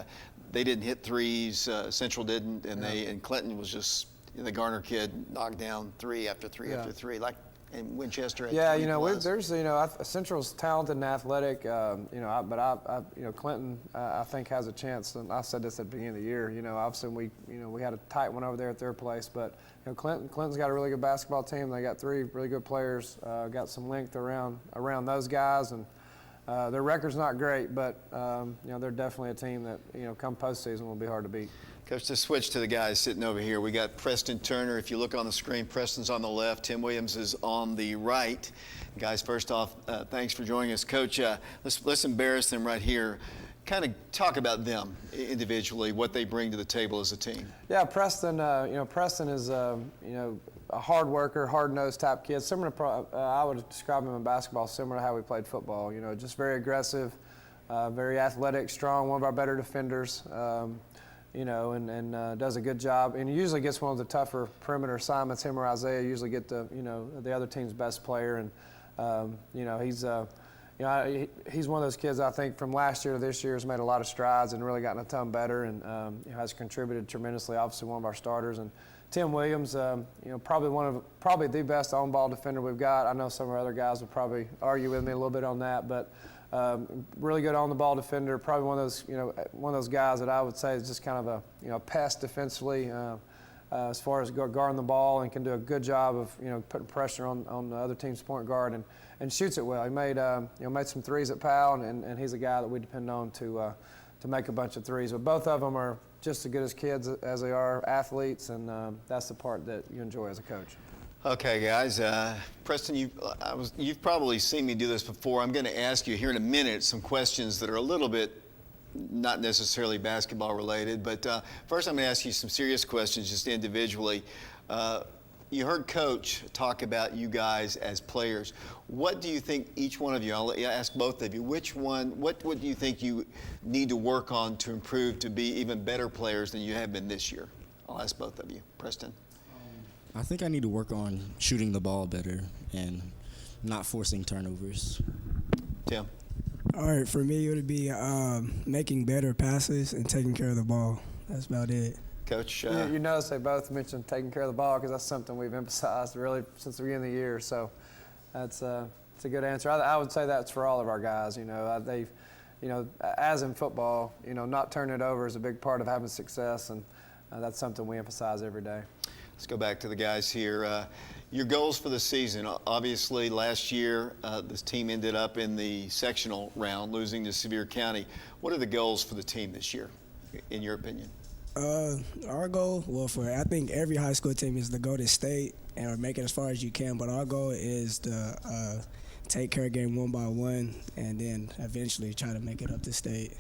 [SPEAKER 1] they didn't hit threes, Central didn't, and Clinton was just the Garner kid knocked down 3 after 3 after 3, like in Winchester.
[SPEAKER 7] Yeah, there's Central's talented and athletic, but Clinton I think has a chance. And I said this at the beginning of the year. Obviously we had a tight one over there at third place, but Clinton's got a really good basketball team. They got 3 really good players. Got some length around those guys, and their record's not great, but they're definitely a team that come postseason will be hard to beat.
[SPEAKER 1] Coach, to switch to the guys sitting over here, we got Preston Turner. If you look on the screen, Preston's on the left, Tim Williams is on the right. Guys, first off, thanks for joining us. Coach, let's embarrass them right here. Kind of talk about them individually, what they bring to the table as a team.
[SPEAKER 7] Yeah, Preston. Preston is a hard worker, hard-nosed type kid. Similar to I would describe him in basketball, similar to how we played football. Just very aggressive, very athletic, strong. One of our better defenders. And does a good job. And he usually gets one of the tougher perimeter assignments. Him or Isaiah usually get the other team's best player. And he's one of those kids I think from last year to this year has made a lot of strides and really gotten a ton better and has contributed tremendously. Obviously one of our starters. And Tim Williams, probably the best on-ball defender we've got. I know some of our other guys would probably argue with me a little bit on that, but. Really good on-the-ball defender. Probably one of those guys that I would say is just kind of a pest defensively as far as guarding the ball, and can do a good job of putting pressure on the other team's point guard and shoots it well. He made some threes at PAL, and he's a guy that we depend on to make a bunch of threes. But both of them are just as good as kids as they are athletes, and that's the part that you enjoy as a coach.
[SPEAKER 1] Okay, guys. Preston, you've probably seen me do this before. I'm going to ask you here in a minute some questions that are a little bit not necessarily basketball related, but first I'm going to ask you some serious questions just individually. You heard Coach talk about you guys as players. What do you think each one of you, I'll ask both of you, what do you think you need to work on to improve to be even better players than you have been this year? I'll ask both of you. Preston.
[SPEAKER 8] I think I need to work on shooting the ball better and not forcing turnovers.
[SPEAKER 1] Tim.
[SPEAKER 9] All right, for me, it would be making better passes and taking care of the ball. That's about it.
[SPEAKER 1] Coach?
[SPEAKER 7] You notice they both mentioned taking care of the ball because that's something we've emphasized really since the beginning of the year. So it's a good answer. I would say that's for all of our guys. They've, as in football, not turning it over is a big part of having success, and that's something we emphasize every day.
[SPEAKER 1] Let's go back to the guys here. Your goals for the season. Obviously, last year, this team ended up in the sectional round, losing to Sevier County. What are the goals for the team this year, in your opinion?
[SPEAKER 9] Our goal, I think every high school team is to go to state and make it as far as you can, but our goal is to take care of game one by one and then eventually try to make it up to state.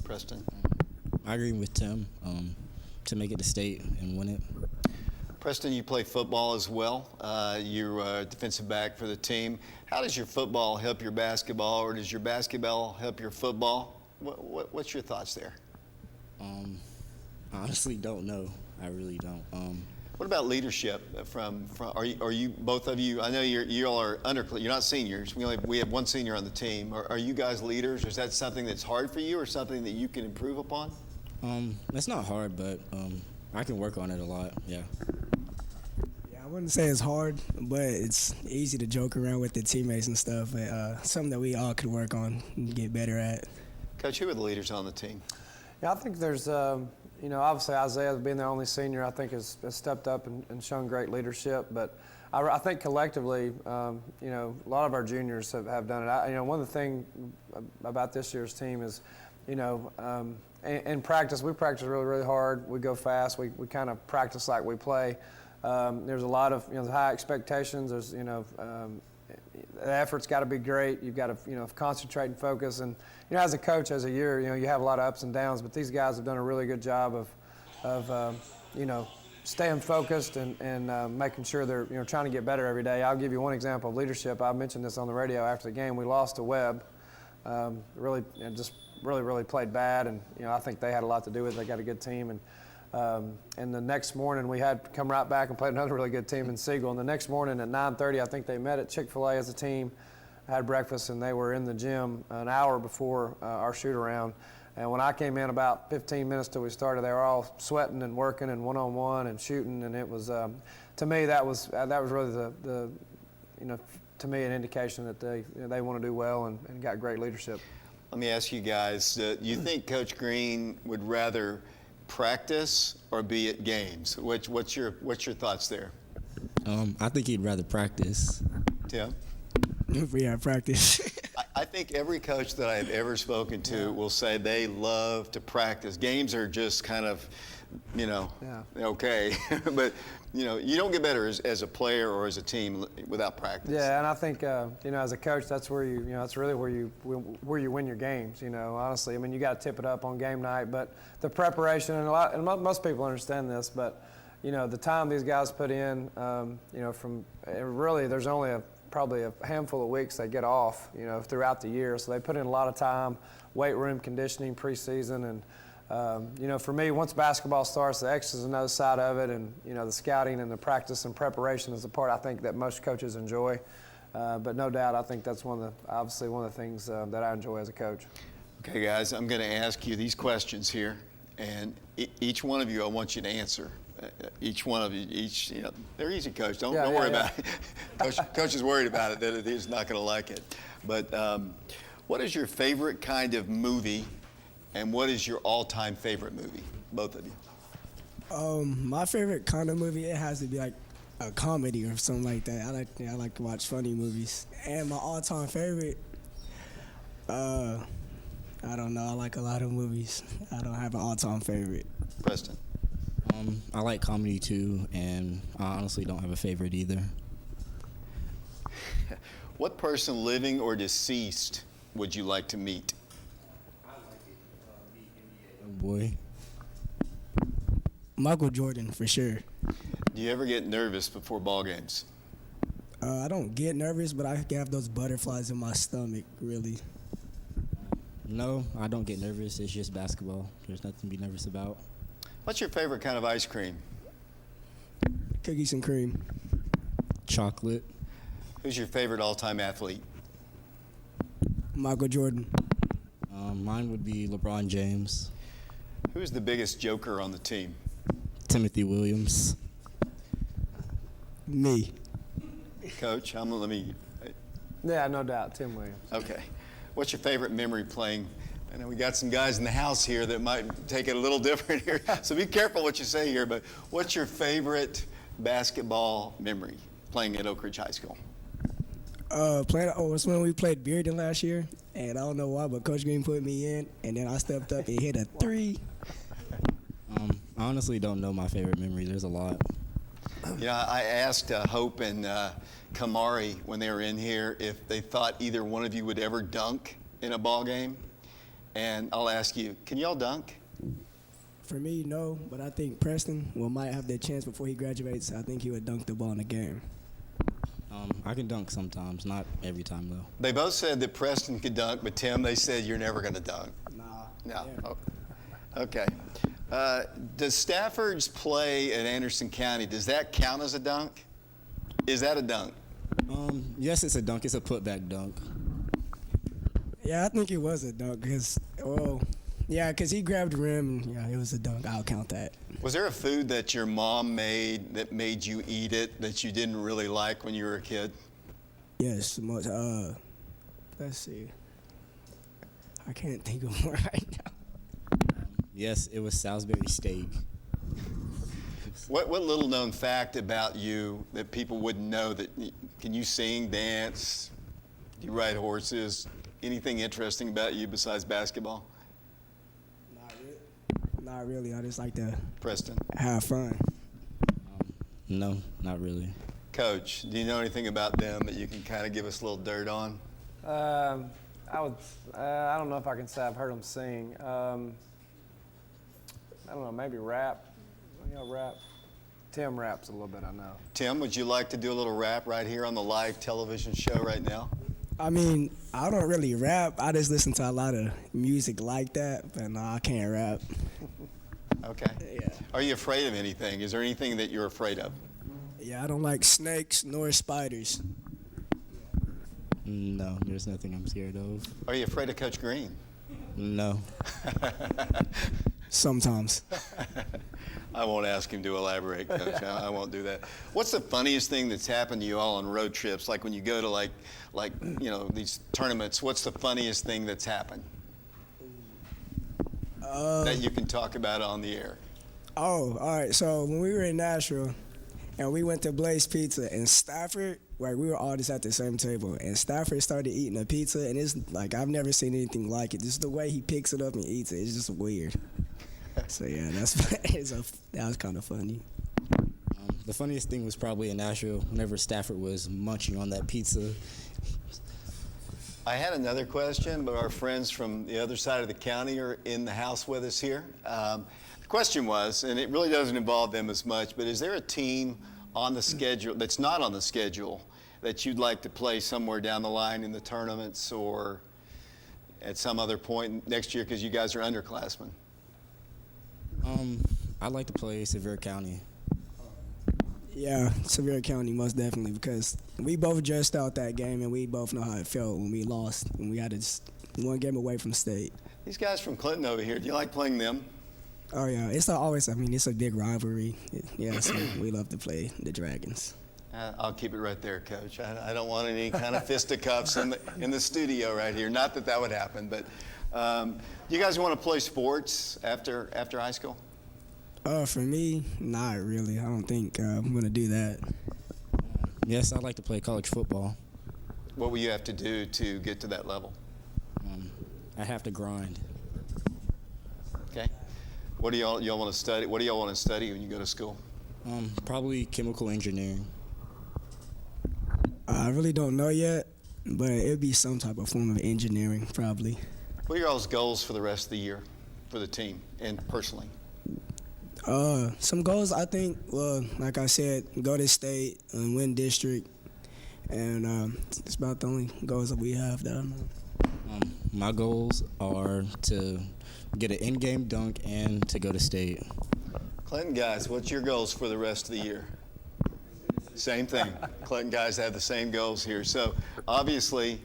[SPEAKER 1] Preston?
[SPEAKER 8] I agree with Tim to make it to state and win it.
[SPEAKER 1] Preston, you play football as well. You're a defensive back for the team. How does your football help your basketball, or does your basketball help your football? What's your thoughts there?
[SPEAKER 8] Honestly, don't know. I really don't.
[SPEAKER 1] What about leadership from are you both of you? I know you all are you're not seniors. We have one senior on the team. Are you guys leaders? Or is that something that's hard for you, or something that you can improve upon?
[SPEAKER 8] It's not hard, but I can work on it a lot. Yeah.
[SPEAKER 9] Yeah, I wouldn't say it's hard, but it's easy to joke around with the teammates and stuff. Something that we all could work on and get better at.
[SPEAKER 1] Coach, who are the leaders on the team?
[SPEAKER 7] Yeah, I think there's, obviously Isaiah being the only senior, I think has stepped up and shown great leadership. But I think collectively, a lot of our juniors have done it. One of the things about this year's team is, in practice, we practice really, really hard. We go fast. We kind of practice like we play. There's a lot of, high expectations. There's, the effort's got to be great. You've got to, concentrate and focus. And, as a coach, as a year, you have a lot of ups and downs. But these guys have done a really good job of staying focused and making sure they're, trying to get better every day. I'll give you one example of leadership. I mentioned this on the radio after the game. We lost to Webb. Really played bad. And, I think they had a lot to do with it. They got a good team. And the next morning, we had come right back and played another really good team in Siegel. And the next morning at 9:30, I think they met at Chick-fil-A as a team, had breakfast, and they were in the gym an hour before our shoot-around. And when I came in about 15 minutes till we started, they were all sweating and working and one-on-one and shooting. And it was, to me, that was really the to me an indication that they want to do well and got great leadership.
[SPEAKER 1] Let me ask you guys, do you think Coach Green would rather practice or be at games? What's your thoughts there?
[SPEAKER 8] I think he'd rather practice.
[SPEAKER 1] Tim?
[SPEAKER 9] Yeah, practice.
[SPEAKER 1] I think every coach that I've ever spoken to will say they love to practice. Games are just kind of, okay. But, you don't get better as a player or as a team without practice.
[SPEAKER 7] Yeah, and I think, as a coach, that's where that's really where you win your games, honestly. I mean, you got to tip it up on game night, but the preparation, and most people understand this, but, the time these guys put in, there's only probably a handful of weeks they get off, throughout the year. So they put in a lot of time, weight room conditioning preseason. And, for me, once basketball starts, the X's and O's side of it and, the scouting and the practice and preparation is the part I think that most coaches enjoy. But no doubt, I think that's one of the things that I enjoy as a coach.
[SPEAKER 1] Okay, guys, I'm going to ask you these questions here. And each one of you, I want you to answer. Each one of you, they're easy, Coach. Don't worry about it. Coach is worried about it, that he's not going to like it. But what is your favorite kind of movie, and what is your all-time favorite movie, both of you?
[SPEAKER 9] My favorite kind of movie, it has to be like a comedy or something like that. I like to watch funny movies. And my all-time favorite, I don't know. I like a lot of movies. I don't have an all-time favorite.
[SPEAKER 1] Preston?
[SPEAKER 8] I like comedy too, and I honestly don't have a favorite either.
[SPEAKER 1] What person, living or deceased, would you like to meet?
[SPEAKER 8] Oh boy.
[SPEAKER 9] Michael Jordan, for sure.
[SPEAKER 1] Do you ever get nervous before ball games?
[SPEAKER 9] I don't get nervous, but I have those butterflies in my stomach, really.
[SPEAKER 8] No, I don't get nervous. It's just basketball. There's nothing to be nervous about.
[SPEAKER 1] What's your favorite kind of ice cream?
[SPEAKER 9] Cookies and cream.
[SPEAKER 8] Chocolate.
[SPEAKER 1] Who's your favorite all-time athlete?
[SPEAKER 9] Michael Jordan.
[SPEAKER 8] Mine would be LeBron James.
[SPEAKER 1] Who's the biggest joker on the team?
[SPEAKER 8] Timothy Williams.
[SPEAKER 9] Me.
[SPEAKER 1] Coach,
[SPEAKER 7] Yeah, no doubt, Tim Williams.
[SPEAKER 1] Okay. What's your favorite memory playing? I know we got some guys in the house here that might take it a little different here, so be careful what you say here, but what's your favorite basketball memory playing at Oak Ridge High School?
[SPEAKER 9] It's when we played Bearden last year, and I don't know why, but Coach Green put me in, and then I stepped up and hit a three.
[SPEAKER 8] I honestly don't know my favorite memory. There's a lot.
[SPEAKER 1] I asked Hope and Kamari when they were in here if they thought either one of you would ever dunk in a ball game. And I'll ask you, can y'all dunk?
[SPEAKER 9] For me, no, but I think Preston might have that chance before he graduates. I think he would dunk the ball in the game.
[SPEAKER 8] I can dunk sometimes, not every time though.
[SPEAKER 1] They both said that Preston could dunk, but Tim, they said you're never going to dunk.
[SPEAKER 9] Nah.
[SPEAKER 1] No. Oh. Okay. Does Stafford's play at Anderson County, does that count as a dunk? Is that a dunk?
[SPEAKER 8] Yes, it's a dunk. It's a putback dunk.
[SPEAKER 9] Yeah, I think it was a dunk because, because he grabbed the rim and, yeah, it was a dunk. I'll count that.
[SPEAKER 1] Was there a food that your mom made that made you eat it that you didn't really like when you were a kid?
[SPEAKER 9] Yes, let's see. I can't think of one right now.
[SPEAKER 8] Yes, it was Salisbury steak.
[SPEAKER 1] What little known fact about you that people wouldn't know? Can you sing, dance, do you ride horses? Anything interesting about you besides basketball?
[SPEAKER 9] Not really. I just like to
[SPEAKER 1] Preston.
[SPEAKER 9] have fun.
[SPEAKER 8] No, not really.
[SPEAKER 1] Coach, do you know anything about them that you can kind of give us a little dirt on?
[SPEAKER 7] I don't know if I can say I've heard them sing. I don't know, maybe rap. Rap. Tim raps a little bit, I know.
[SPEAKER 1] Tim, would you like to do a little rap right here on the live television show right now?
[SPEAKER 9] I mean, I don't really rap. I just listen to a lot of music like that, but no, I can't rap.
[SPEAKER 1] Okay.
[SPEAKER 9] Yeah.
[SPEAKER 1] Are you afraid of anything? Is there anything that you're afraid of?
[SPEAKER 9] Yeah, I don't like snakes nor spiders.
[SPEAKER 8] No, there's nothing I'm scared of.
[SPEAKER 1] Are you afraid of Coach Green?
[SPEAKER 8] No.
[SPEAKER 9] Sometimes.
[SPEAKER 1] I won't ask him to elaborate, Coach. I won't do that. What's the funniest thing that's happened to you all on road trips? Like when you go to these tournaments, what's the funniest thing that's happened that you can talk about on the air?
[SPEAKER 9] Oh, all right. So when we were in Nashville and we went to Blaze Pizza in Stafford, we were all just at the same table, and Stafford started eating a pizza, and it's like I've never seen anything like it. Just the way he picks it up and eats it, it's just weird. So yeah, that was kind of funny.
[SPEAKER 8] The funniest thing was probably in Nashville whenever Stafford was munching on that pizza.
[SPEAKER 1] I had another question, but our friends from the other side of the county are in the house with us here. The question was, and it really doesn't involve them as much, but is there a team on the schedule that's not on the schedule that you'd like to play somewhere down the line in the tournaments or at some other point next year because you guys are underclassmen?
[SPEAKER 8] I'd like to play Sevier County.
[SPEAKER 9] Yeah, Sevier County, most definitely, because we both dressed out that game, and we both know how it felt when we lost, and we had just one game away from state.
[SPEAKER 1] These guys from Clinton over here, do you like playing them?
[SPEAKER 9] Oh, yeah. It's a big rivalry. Yeah, so we love to play the Dragons.
[SPEAKER 1] I'll keep it right there, Coach. I don't want any kind of fisticuffs in the studio right here. Not that that would happen, but you guys want to play sports after high school?
[SPEAKER 9] For me, not really. I don't think I'm going to do that.
[SPEAKER 8] Yes, I'd like to play college football.
[SPEAKER 1] What will you have to do to get to that level?
[SPEAKER 8] I have to grind.
[SPEAKER 1] Okay. What do y'all want to study? What do y'all want to study when you go to school?
[SPEAKER 8] Probably chemical engineering.
[SPEAKER 9] I really don't know yet, but it'd be some type of form of engineering, probably.
[SPEAKER 1] What are y'all's goals for the rest of the year for the team and personally?
[SPEAKER 9] Some goals, I think, like I said, go to state and win district, and it's about the only goals that we have that I know.
[SPEAKER 8] My goals are to get an in-game dunk and to go to state.
[SPEAKER 1] Clinton guys, what's your goals for the rest of the year? Same thing. Clinton guys have the same goals here. So obviously,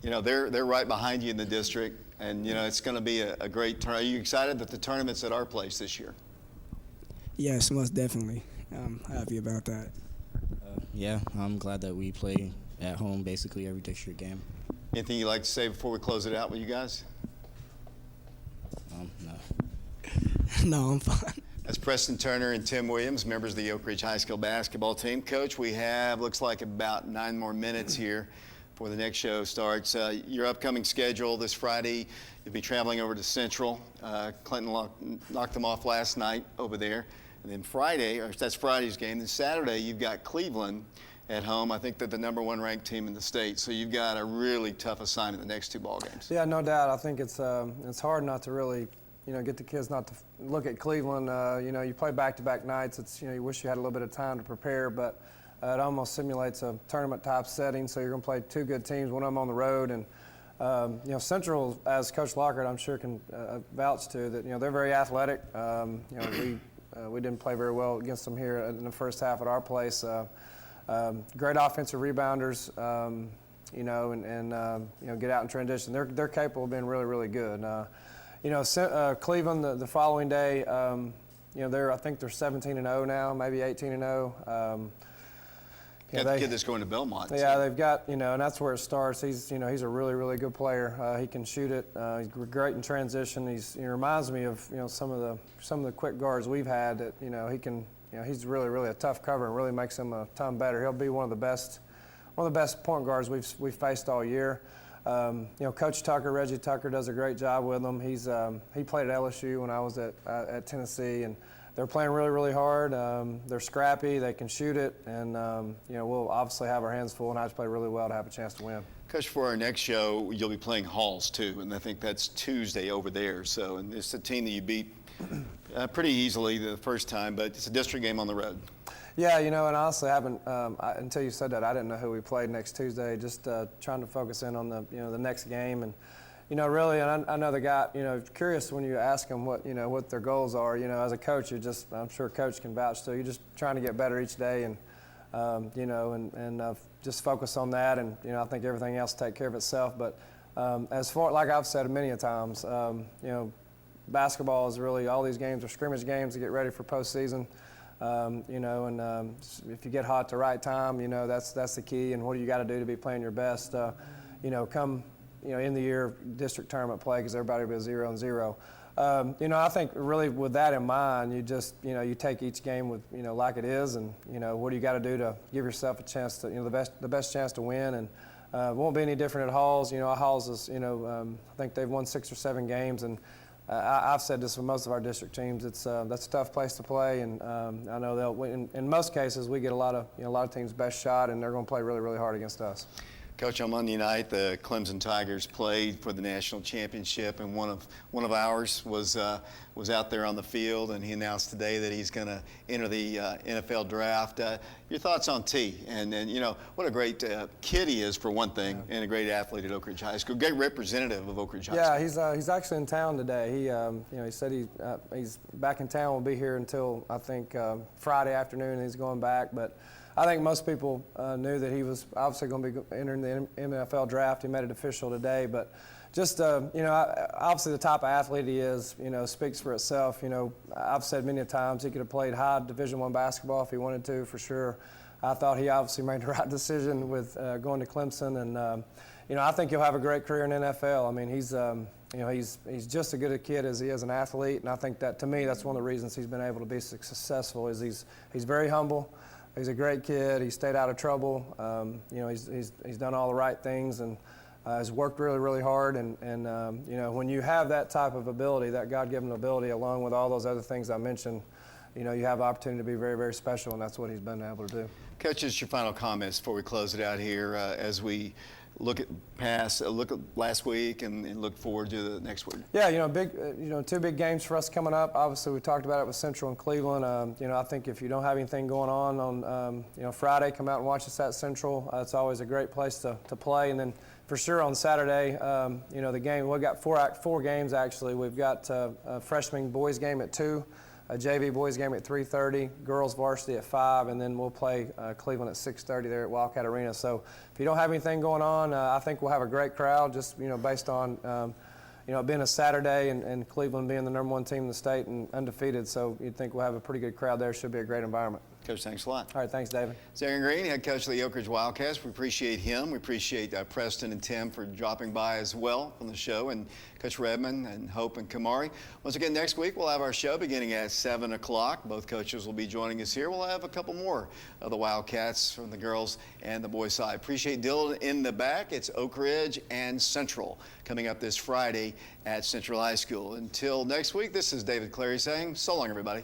[SPEAKER 1] they're right behind you in the district, and it's going to be a great tournament. Are you excited that the tournament's at our place this year?
[SPEAKER 9] Yes, most definitely. I'm happy about that.
[SPEAKER 8] Yeah, I'm glad that we play at home basically every district game.
[SPEAKER 1] Anything you'd like to say before we close it out with you guys?
[SPEAKER 8] No.
[SPEAKER 9] No, I'm fine.
[SPEAKER 1] That's Preston Turner and Tim Williams, members of the Oak Ridge High School basketball team. Coach, we have, looks like about 9 more minutes here before the next show starts. Your upcoming schedule this Friday, you'll be traveling over to Central. Clinton knocked them off last night over there. And then Friday, or that's Friday's game. Then Saturday, you've got Cleveland at home. I think they're the #1 ranked team in the state. So you've got a really tough assignment the next 2 ball games.
[SPEAKER 7] Yeah, no doubt. I think it's hard not to really, get the kids not to look at Cleveland. You play back-to-back nights. It's you wish you had a little bit of time to prepare, but it almost simulates a tournament-type setting. So you're going to play 2 good teams, one of them on the road, and You know, Central, as Coach Lockhart, I'm sure can vouch to, that, you know, they're very athletic. You know, we didn't play very well against them here in the first half at our place. Great offensive rebounders, you know, and you know, get out in transition. They're capable of being really, really good. You know, Cleveland the following day, you know, I think they're 17-0 now, maybe 18-0.
[SPEAKER 1] Got the kid that's going to Belmont.
[SPEAKER 7] Yeah, they've got, you know, and that's where it starts. He's a really, really good player. He can shoot it. He's great in transition. He reminds me of, you know, some of the quick guards we've had that, you know, he can, you know, he's really, really a tough cover and really makes him a ton better. He'll be one of the best point guards we've faced all year. You know, Coach Tucker, Reggie Tucker, does a great job with them. He played at LSU when I was at Tennessee, and they're playing really, really hard. They're scrappy. They can shoot it, and you know, we'll obviously have our hands full, and I just play really well to have a chance to win.
[SPEAKER 1] Coach, for our next show, you'll be playing Halls too, and I think that's Tuesday over there. So, and it's a team that you beat pretty easily the first time, but it's a district game on the road.
[SPEAKER 7] Yeah, you know, and honestly, I haven't until you said that, I didn't know who we played next Tuesday. Just trying to focus in on the next game, and you know, really, and I know the guy, you know, curious when you ask them what their goals are. You know, as a coach, I'm sure Coach can vouch to. You're just trying to get better each day, and you know, and just focus on that, and you know, I think everything else will take care of itself. But as far, like I've said many a times, you know, basketball is really, all these games are scrimmage games to get ready for postseason. You know, and if you get hot at the right time, you know, that's the key. And what do you got to do to be playing your best? You know, come, you know, in the year district tournament play, because everybody will be 0-0. You know, I think really with that in mind, you just, you know, you take each game with, you know, like it is, and you know, what do you got to do to give yourself a chance to, you know, the best chance to win. And it won't be any different at Halls. You know, Halls is, you know, I think they've won 6 or 7 games, and I've said this for most of our district teams. It's that's a tough place to play, and I know they'll win. In most cases, we get a lot of teams' best shot, and they're going to play really, really hard against us.
[SPEAKER 1] Coach, on Monday night, the Clemson Tigers played for the national championship, and one of ours was out there on the field, and he announced today that he's going to enter the NFL draft. Your thoughts on T? And you know, what a great kid he is, for one thing, and a great athlete at Oak Ridge High School. Great representative of Oak Ridge High School.
[SPEAKER 7] Yeah, he's actually in town today. He you know, he said he's back in town. Will be here until I think Friday afternoon. And he's going back, but I think most people knew that he was obviously going to be entering the NFL draft. He made it official today, but just, you know, obviously the type of athlete he is, you know, speaks for itself. You know, I've said many times he could have played high Division I basketball if he wanted to, for sure. I thought he obviously made the right decision with going to Clemson, and you know, I think he'll have a great career in NFL. I mean, he's you know, he's just as good a kid as he is an athlete, and I think that, to me, that's one of the reasons he's been able to be successful. Is he's very humble. He's a great kid. He stayed out of trouble. You know, he's done all the right things, and has worked really, really hard. And you know, when you have that type of ability, that God-given ability, along with all those other things I mentioned, you know, you have the opportunity to be very, very special, and that's what he's been able to do.
[SPEAKER 1] Coach, just your final comments before we close it out here, as we look at last week and look forward to the next week.
[SPEAKER 7] Yeah, you know, 2 big games for us coming up. Obviously, we talked about it with Central and Cleveland. You know, I think if you don't have anything going on you know, Friday, come out and watch us at Central. It's always a great place to play. And then for sure on Saturday, you know, the game, we've got 4 games actually. We've got a freshman boys game at 2. A JV boys game at 3:30, girls varsity at 5, and then we'll play Cleveland at 6:30 there at Wildcat Arena. So if you don't have anything going on, I think we'll have a great crowd, just, you know, based on you know, it being a Saturday and Cleveland being the #1 team in the state and undefeated. So you'd think we'll have a pretty good crowd there. Should be a great environment.
[SPEAKER 1] Coach, thanks a lot.
[SPEAKER 7] All right, thanks, David.
[SPEAKER 1] Aaron Green, head coach of the Oak Ridge Wildcats. We appreciate him. We appreciate Preston and Tim for dropping by as well on the show, and Coach Redmond and Hope and Kamari. Once again, next week we'll have our show beginning at 7 o'clock. Both coaches will be joining us here. We'll have a couple more of the Wildcats from the girls and the boys side. Appreciate Dylan in the back. It's Oak Ridge and Central coming up this Friday at Central High School. Until next week, this is David Clary saying so long, everybody.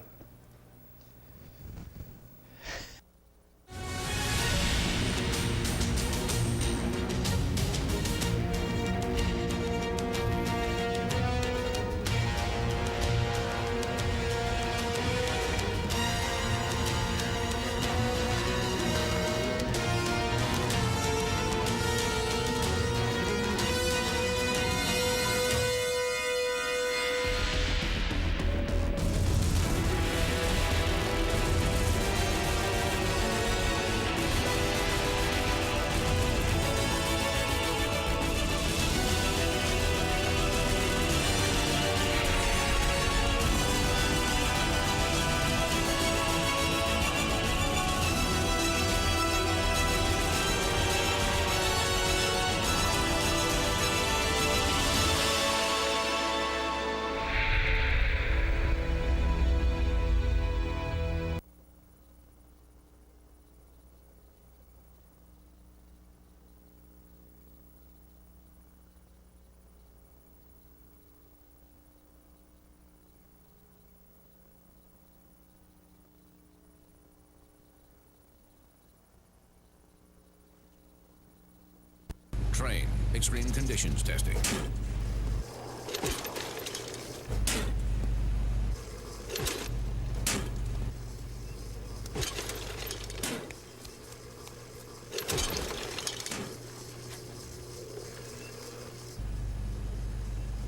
[SPEAKER 6] Train. Extreme conditions testing.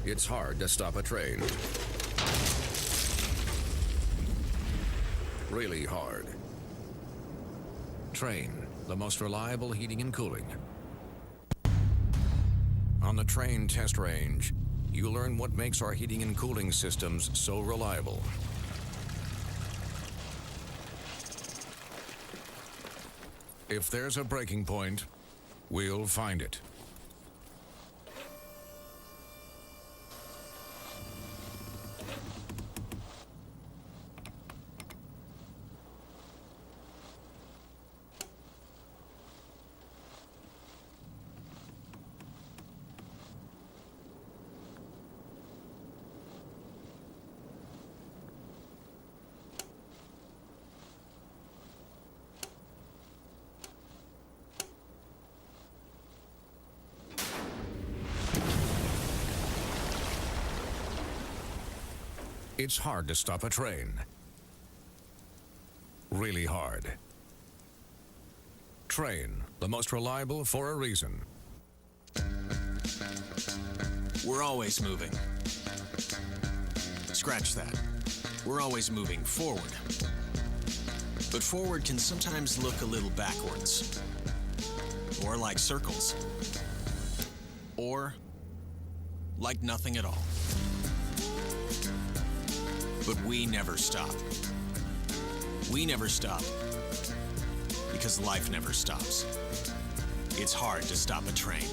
[SPEAKER 6] It's hard to stop a train. Really hard. Train, the most reliable heating and cooling. On the Train test range, you learn what makes our heating and cooling systems so reliable. If there's a breaking point, we'll find it. It's hard to stop a train. Really hard. Train, the most reliable for a reason.
[SPEAKER 5] We're always moving. Scratch that. We're always moving forward. But forward can sometimes look a little backwards. Or like circles. Or like nothing at all. But we never stop. We never stop because life never stops. It's hard to stop a train.